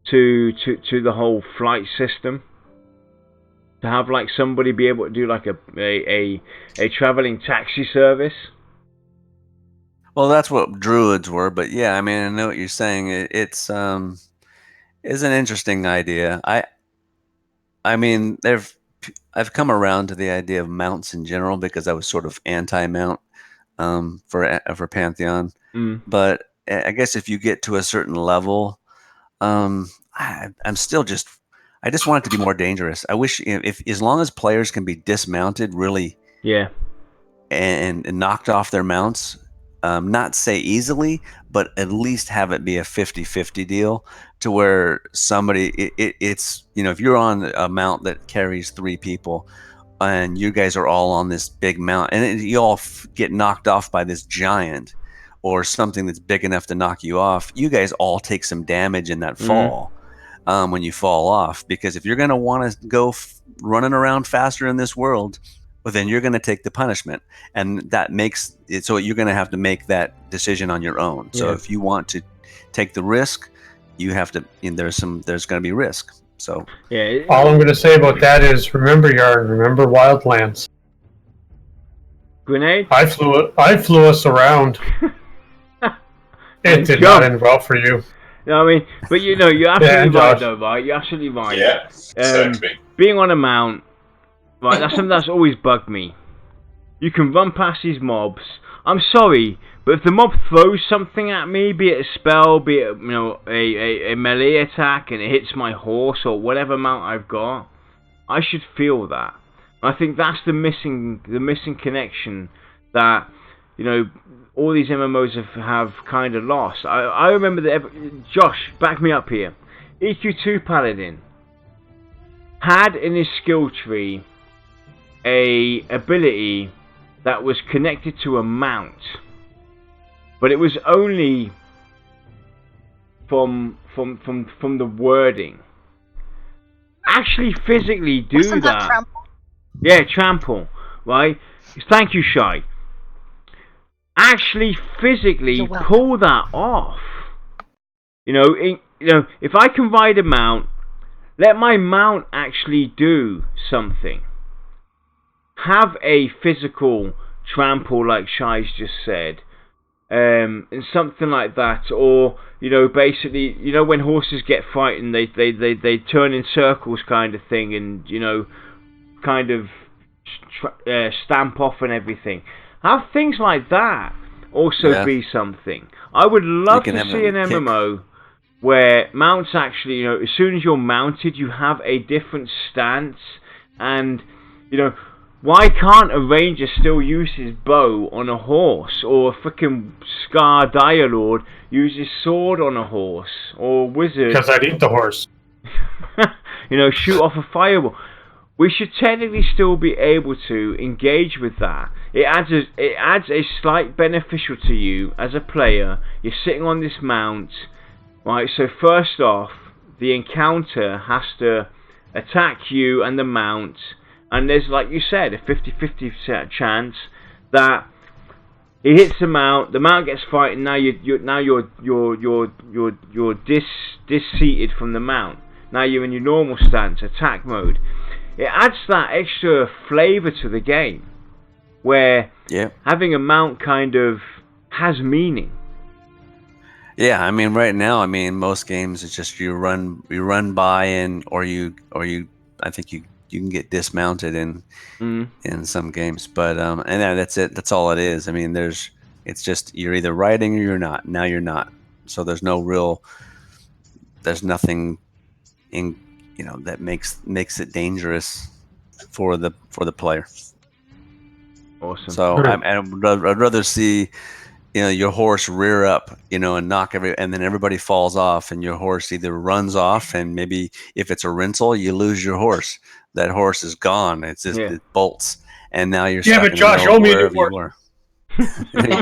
to the whole flight system? To have like somebody be able to do like a traveling taxi service? Well, that's what druids were, but yeah, I mean, I know what you're saying. It's an interesting idea. I mean, I've come around to the idea of mounts in general because I was sort of anti-mount for Pantheon. But I guess if you get to a certain level, I'm still I just want it to be more dangerous. I wish if as long as players can be dismounted really and knocked off their mounts, not say easily, but at least have it be a 50-50 deal to where somebody it's if you're on a mount that carries 3 people and you guys are all on this big mount and you all get knocked off by this giant or something that's big enough to knock you off, you guys all take some damage in that fall when you fall off, because if you're going to want to go running around faster in this world, well, then you're going to take the punishment, and that makes it so you're going to have to make that decision on your own. So if you want to take the risk, you have to, there's going to be risk. So all I'm going to say about that is remember Wildlands. Grenade? I flew us around. It did not end well for you. You know what I mean? But you're absolutely Yeah, right, Josh. though, right? You're absolutely right. Yeah, exactly. Being on a mount, right? That's something that's always bugged me. You can run past these mobs. I'm sorry, but if the mob throws something at me, be it a spell, be it a melee attack, and it hits my horse or whatever mount I've got, I should feel that. I think that's the missing connection that all these MMOs have kind of lost. I remember that. Josh, back me up here. EQ2 Paladin had in his skill tree a ability that was connected to a mount, but it was only from the wording. Actually, physically do Wasn't that that. trample? Yeah, trample. Right. Thank you, Shai. Actually, physically pull that off. If I can ride a mount, let my mount actually do something. Have a physical trample, like Shai's just said, and something like that, or basically, when horses get frightened, they turn in circles, kind of thing, and kind of stamp off and everything. Have things like that also be something. I would love to see an MMO where mounts actually, as soon as you're mounted, you have a different stance, and why can't a ranger still use his bow on a horse, or a frickin' Scar Dire Lord use his sword on a horse, or wizard? Because I'd eat the horse. Shoot off a fireball. We should technically still be able to engage with that. It adds a slight beneficial to you as a player. You're sitting on this mount, right? So first off, the encounter has to attack you and the mount, and there's, like you said, a 50-50 chance that he hits the mount gets frightened. Now you're dis-seated from the mount. Now you're in your normal stance, attack mode. It adds that extra flavour to the game, where having a mount kind of has meaning. Yeah, I mean, right now, most games it's just you run by and or you I think you can get dismounted in some games, but and that's it. That's all it is. It's just you're either riding or you're not. Now you're not. So there's nothing in that makes it dangerous for the player. Awesome. So I'd rather see your horse rear up, and knock and then everybody falls off, and your horse either runs off, and maybe if it's a rental, you lose your horse. That horse is gone. It's just it bolts, and now you're stuck but in Josh, the middle of owe me a wherever new you were. There you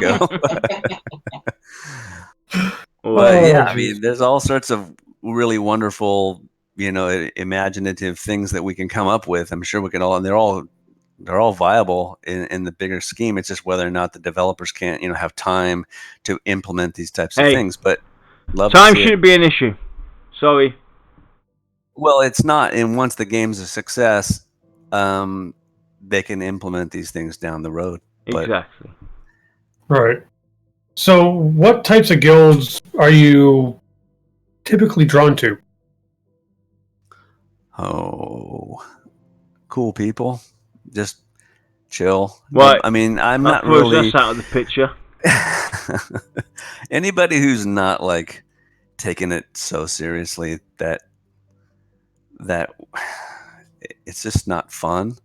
go. There's all sorts of really wonderful, imaginative things that we can come up with. I'm sure we can all, and they're all viable in the bigger scheme. It's just whether or not the developers can't, have time to implement these types of things. But time shouldn't be an issue. Sorry. Well, it's not. And once the game's a success, they can implement these things down the road. Exactly. Right. So, what types of guilds are you typically drawn to? Oh, cool people. Just chill. Right. I'm not really us out of the picture. Anybody who's not like taking it so seriously that it's just not fun.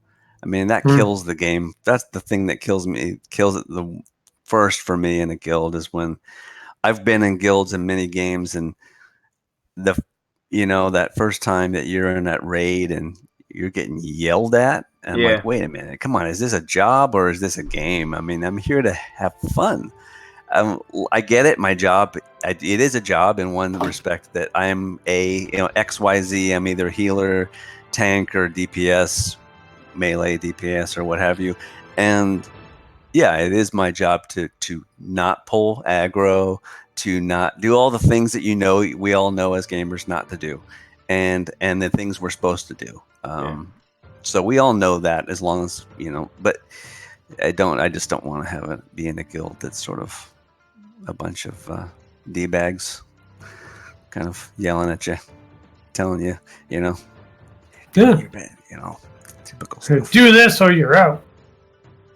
That kills the game. That's the thing that kills it the first for me in a guild is when I've been in guilds in many games, and that first time that you're in that raid and you're getting yelled at, and I'm like, wait a minute, come on, is this a job or is this a game? I'm here to have fun. I get it. My job, it is a job in one respect that I am XYZ. I'm either healer, tank, or DPS, melee DPS, or what have you. And yeah, it is my job to not pull aggro, to not do all the things that we all know as gamers not to do, and the things we're supposed to do. So we all know that, as long as but I just don't want to have it be in a guild that's sort of a bunch of D-bags, kind of yelling at you, telling you, Yeah. you're bad, typical stuff. Do this or you're out.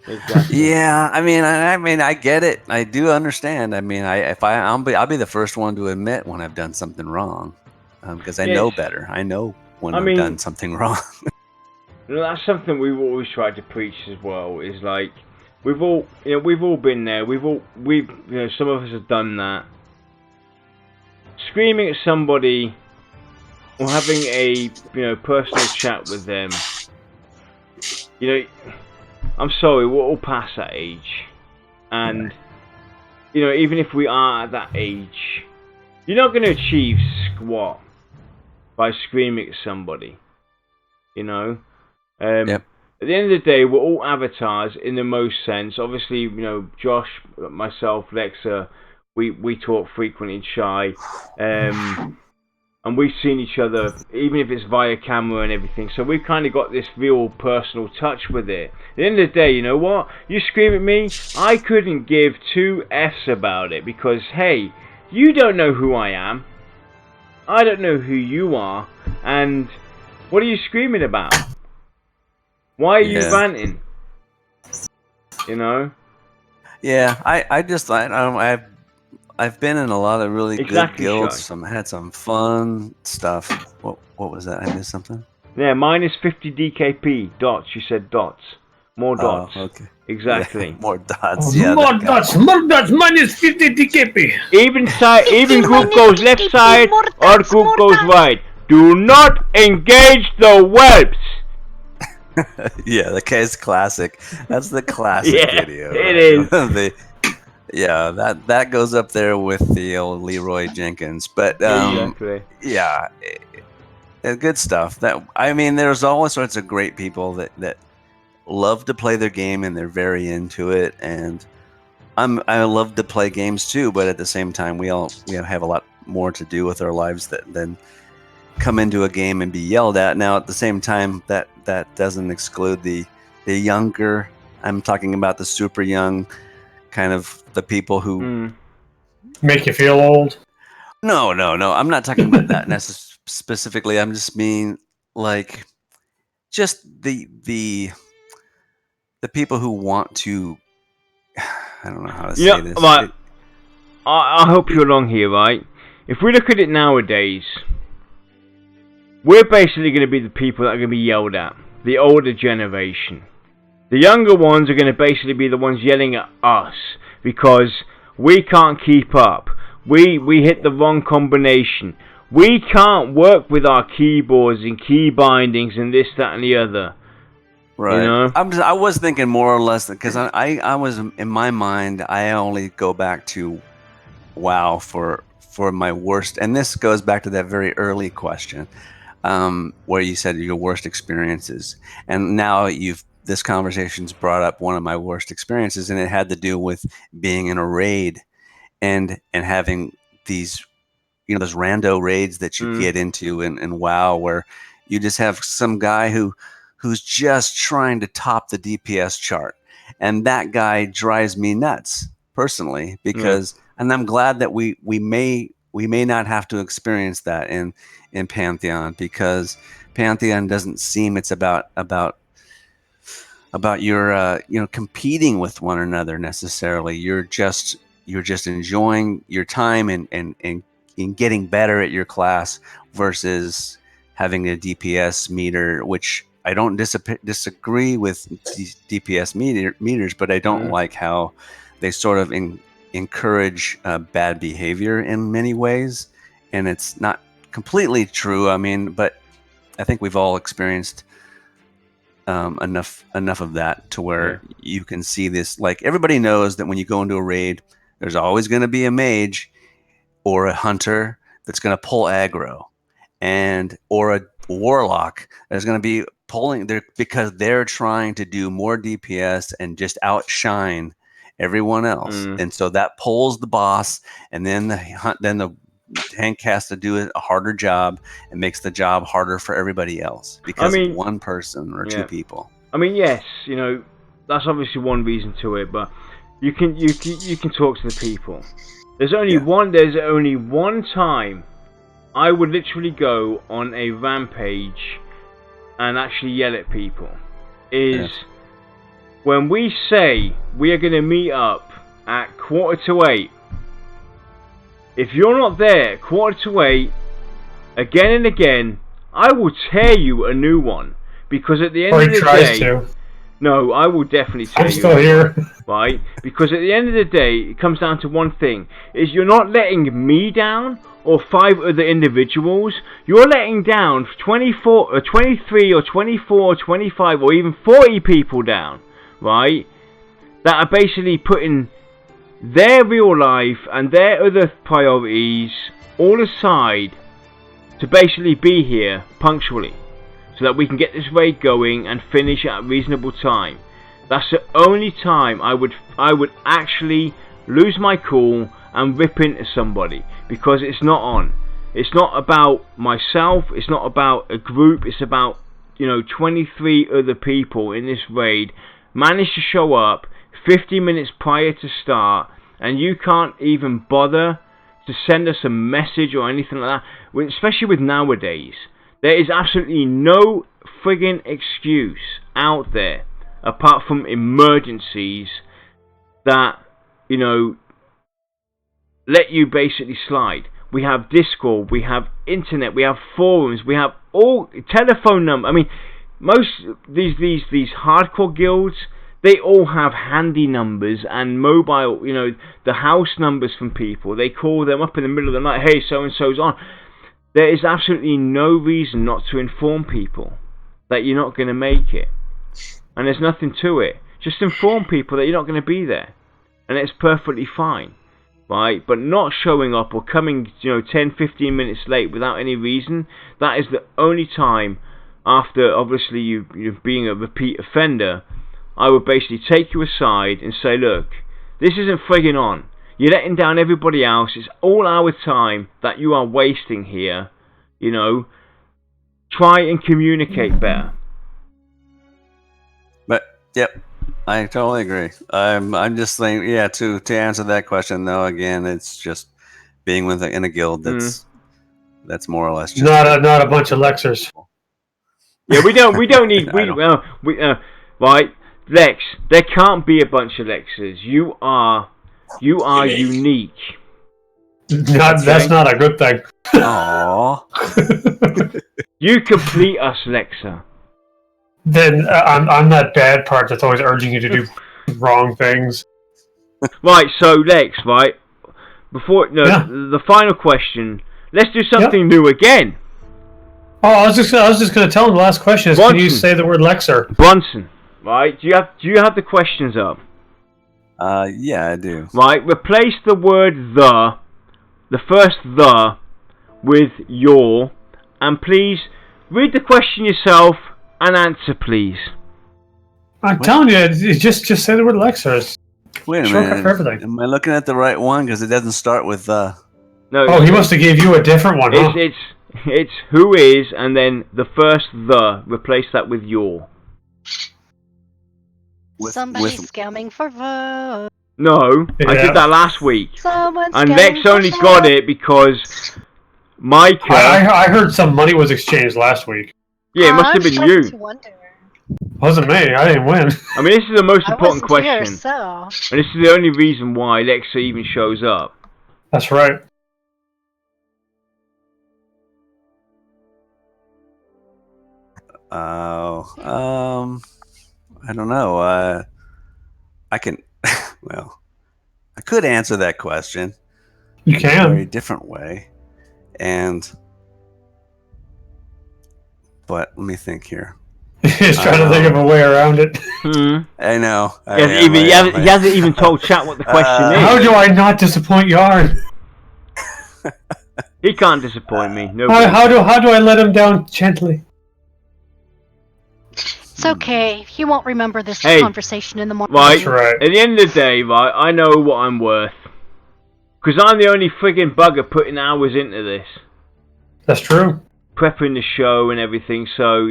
Exactly. Yeah, I mean, I get it. I do understand. I mean, I'll be the first one to admit when I've done something wrong, because I know Yes. better. I know when I I've mean- done something wrong. That's something we've always tried to preach as well. Is like we've all been there. Some of us have done that. Screaming at somebody or having a personal chat with them. I'm sorry, we're all past that age, and even if we are at that age, you're not going to achieve squat by screaming at somebody. Yep. At the end of the day, we're all avatars in the most sense. Obviously, Josh, myself, Lexa, we talk frequently and shy, and we've seen each other, even if it's via camera and everything. So we've kind of got this real personal touch with it. At the end of the day, you know what? You scream at me, I couldn't give two F's about it because, hey, you don't know who I am. I don't know who you are. And what are you screaming about? Why are you ranting? Yeah, I've been in a lot of really Exactly, good guilds. Shy. Had some fun stuff. What was that? I missed something. Yeah, minus 50 DKP. Dots, you said dots. More dots. Oh, okay. Exactly. Yeah, more dots. More dots, minus 50 DKP. Even group goes left side or group goes right. Do not engage the whelps. Yeah, the case classic. That's the classic video. It is. That goes up there with the old Leroy Jenkins. But Exactly. yeah, good stuff. There's all sorts of great people that love to play their game and they're very into it. And I love to play games too, but at the same time, we have a lot more to do with our lives than come into a game and be yelled at. Now, at the same time, that doesn't exclude the younger. I'm talking about the super young, kind of the people who make you feel old. No. I'm not talking about that specifically. I'm just mean like just the people who want to. I don't know how to say this. Right. I hope you're along here, right? If we look at it nowadays, we're basically going to be the people that are going to be yelled at. The older generation. The younger ones are going to basically be the ones yelling at us because we can't keep up. We hit the wrong combination. We can't work with our keyboards and key bindings and this, that, and the other. Right. I was thinking more or less because I was in my mind. I only go back to WoW for my worst, and this goes back to that very early question. Where you said your worst experiences, and now this conversation's brought up one of my worst experiences, and it had to do with being in a raid and having these, those rando raids that you get into in WoW, where you just have some guy who's just trying to top the DPS chart, and that guy drives me nuts personally because, and I'm glad that we may not have to experience that in Pantheon, because Pantheon doesn't seem it's about your competing with one another necessarily. You're just enjoying your time and getting better at your class versus having a DPS meter, which I don't disagree with these DPS meters, but I don't like how they sort of encourage bad behavior in many ways, and it's not completely true. But I think we've all experienced enough of that to where you can see this. Like, everybody knows that when you go into a raid, there's always going to be a mage or a hunter that's going to pull aggro, or a warlock that's going to be pulling there because they're trying to do more DPS and just outshine everyone else, and so that pulls the boss, and then the tank has to do a harder job and makes the job harder for everybody else because of one person or two people. Yes, that's obviously one reason to it, but you can talk to the people. There's only one time I would literally go on a rampage and actually yell at people. Is when we say we are going to meet up at 7:45. If you're not there at 7:45, again and again, I will tear you a new one. Because at the end of the day... No, I will definitely tear you. I'm still here. Right? Because at the end of the day, it comes down to one thing. Is you're not letting me down or 5 other individuals. You're letting down 24 or 23 or 24 or 25 or even 40 people down. Right? That are basically putting their real life and their other priorities all aside to basically be here punctually. So that we can get this raid going and finish at a reasonable time. That's the only time I would actually lose my cool and rip into somebody, because it's not on. It's not about myself. It's not about a group. It's about 23 other people in this raid managed to show up 50 minutes prior to start, and you can't even bother to send us a message or anything like that. Especially with nowadays. There is absolutely no friggin' excuse out there, apart from emergencies, that, let you basically slide. We have Discord, we have internet, we have forums, we have all telephone number. I mean, most these hardcore guilds, they all have handy numbers and mobile, the house numbers from people. They call them up in the middle of the night. Hey, so and so's on. There is absolutely no reason not to inform people that you're not going to make it. And there's nothing to it. Just inform people that you're not going to be there. And it's perfectly fine. Right? But not showing up or coming 10, 15 minutes late without any reason, that is the only time, after obviously you being a repeat offender, I would basically take you aside and say, look, this isn't friggin' on. You're letting down everybody else. It's all our time that you are wasting here. Try and communicate better. But yep, I totally agree. I'm just saying, to answer that question though, again, it's just being in a guild that's more or less just not a bunch of Lexers. Yeah, we don't need right, Lex. There can't be a bunch of Lexers. You are unique. That's not a good thing. Aww. You complete us, Lexa. Then I'm that bad part that's always urging you to do wrong things. Right, so Lex, right? The final question. Let's do something new again. Oh, I was just going to tell him the last question is, can you say the word Lexer? Bronsun, right? Do you have the questions up? Yeah, I do. Right, replace the word the first "the" with "your," and please read the question yourself and answer, please. I'm telling you, just say the word Lexer. Wait a minute. For everything. Am I looking at the right one? Because it doesn't start with "the." No. Oh, he must have gave you a different one. It's who is, and then the first "the." Replace that with "your." Somebody's scamming for vote. No, I did that last week. Someone's and Lex only got it because Micah... I heard some money was exchanged last week. Yeah, it must have been you. Wasn't me. I didn't win. I mean, this is the most important question. Here, so. And this is the only reason why Lexa even shows up. That's right. I don't know. I can... Well, I could answer that question. You can. In a very different way. But let me think here. He's trying to think of a way around it. I know. He hasn't even told chat what the question is. How do I not disappoint Yarn? He can't disappoint me. How do I let him down gently? It's okay. He won't remember this conversation in the morning. Right. That's right. At the end of the day, right, I know what I'm worth. Because I'm the only friggin' bugger putting hours into this. That's true. Prepping the show and everything, so,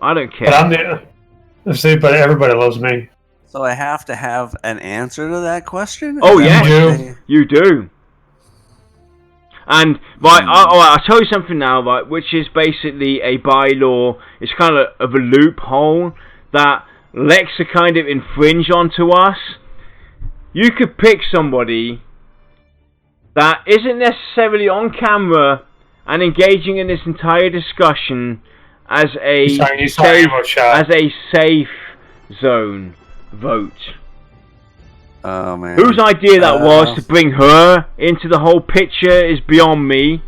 I don't care. But everybody loves me. So I have to have an answer to that question? Oh, yeah. You do. And right, I'll tell you something now, right, which is basically a bylaw. It's kind of a loophole that Lexa kind of infringe onto us. You could pick somebody that isn't necessarily on camera and engaging in this entire discussion as a safe zone vote. Oh man. Whose idea that was to bring her into the whole picture is beyond me.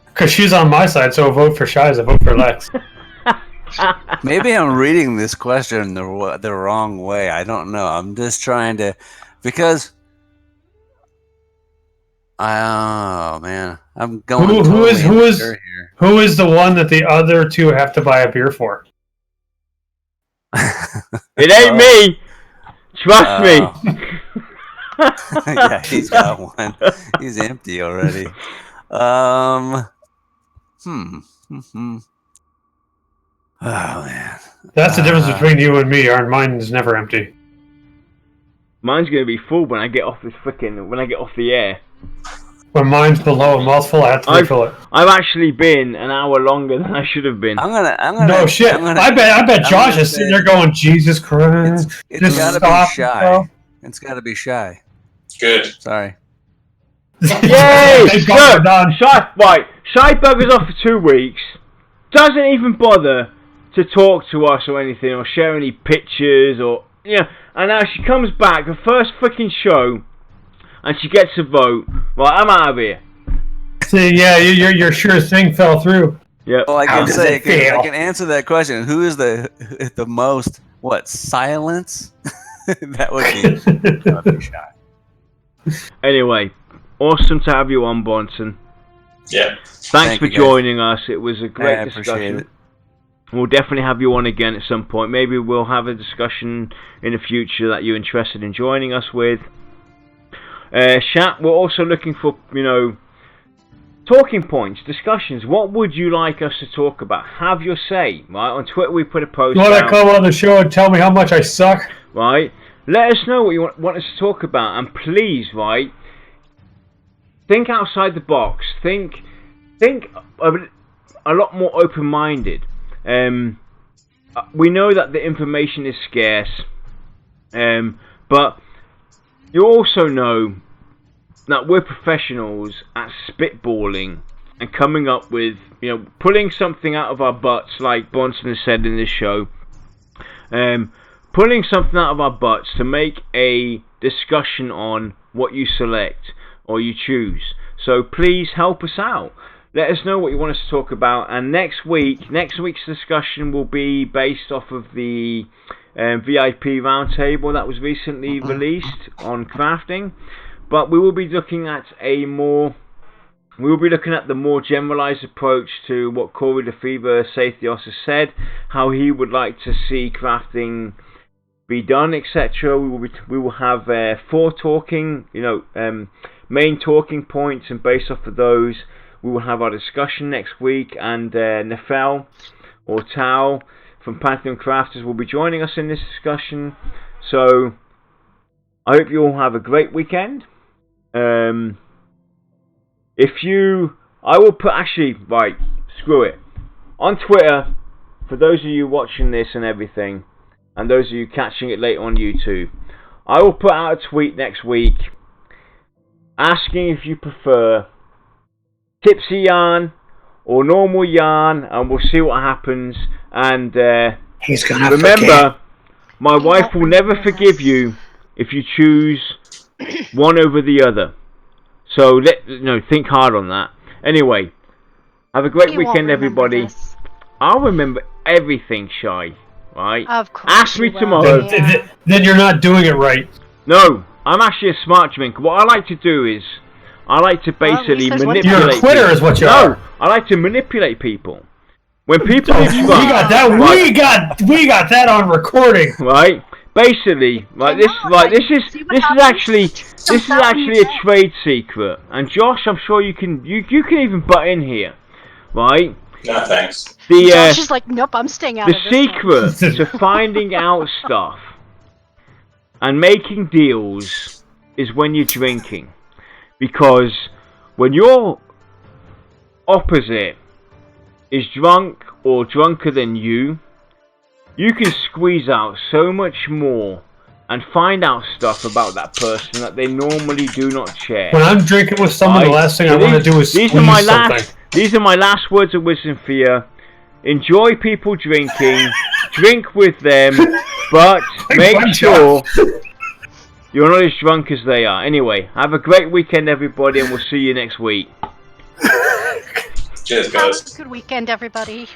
Because she's on my side, so a vote for Shy is a vote for Lex. Maybe I'm reading this question the wrong way. I don't know. I'm just trying to, because. Oh man, I'm going. Who is the one that the other two have to buy a beer for? It ain't me. Trust me. Yeah, he's got one. He's empty already. Oh man. That's the difference between you and me. Mine is never empty. Mine's gonna be full when I get off the air. When mine's below a mouthful, I have to refill it. I've actually been an hour longer than I should have been. I'm gonna. No shit. I bet Josh is sitting there going, Jesus Christ. It's gotta be Shy. Bro. It's gotta be Shy. Good. Sorry. Yay! Good. Shy buggers off for 2 weeks. Doesn't even bother to talk to us or anything, or share any pictures, or and now she comes back, her first freaking show, and she gets a vote. Right, I'm out of here. See, yeah, your sure thing fell through. Yeah. Well, I can answer that question. Who is the most silence? That would be Shy. Anyway, awesome to have you on, Bronsun. Yeah. Thanks for joining us. It was a great discussion. It. We'll definitely have you on again at some point. Maybe we'll have a discussion in the future that you're interested in joining us with. Chat, we're also looking for, talking points, discussions. What would you like us to talk about? Have your say, right? On Twitter we put a post You want to come on the show and tell me how much I suck? Right? Let us know what you want us to talk about. And please, right, think outside the box. Think a lot more open-minded. We know that the information is scarce, but you also know that we're professionals at spitballing and coming up with, pulling something out of our butts, like Bronsun has said in this show, pulling something out of our butts to make a discussion on what you select or you choose. So please help us out. Let us know what you want us to talk about, and next week's discussion will be based off of the VIP roundtable that was recently released on crafting. But we will be looking at the more generalized approach to what Corey Lefevre Sathios has said, how he would like to see crafting be done, etc. We will have 4 talking, main talking points, and based off of those, we will have our discussion next week, and Nefel or Tao from Pantheon Crafters will be joining us in this discussion. So I hope you all have a great weekend. I will put, screw it. On Twitter, for those of you watching this and everything, and those of you catching it later on YouTube, I will put out a tweet next week asking if you prefer tipsy yarn or normal yarn, and we'll see what happens. And remember, my wife will never forgive you if you choose one over the other. So think hard on that. Anyway, have a great weekend, everybody. I'll remember everything, Shy. Right? Of course. Ask me tomorrow. Yeah. Then you're not doing it right. No, I'm actually a smart drinker. What I like to do is, I like to basically manipulate. You're a quitter, is what you are. No, I like to manipulate people. When people we got that. We got that on recording. Right. Basically, this is actually a trade secret. And Josh, I'm sure you can even butt in here, right? No thanks. Josh is like, nope, I'm staying out of this. The secret to finding out stuff and making deals is when you're drinking. Because when your opposite is drunk or drunker than you can squeeze out so much more and find out stuff about that person that they normally do not share. When I'm drinking with someone, the last thing I want to do is squeeze something. These are my last words of wisdom for you. Enjoy people drinking, drink with them, but make sure you're not as drunk as they are. Anyway, have a great weekend, everybody, and we'll see you next week. Cheers, Have guys. a good weekend, everybody.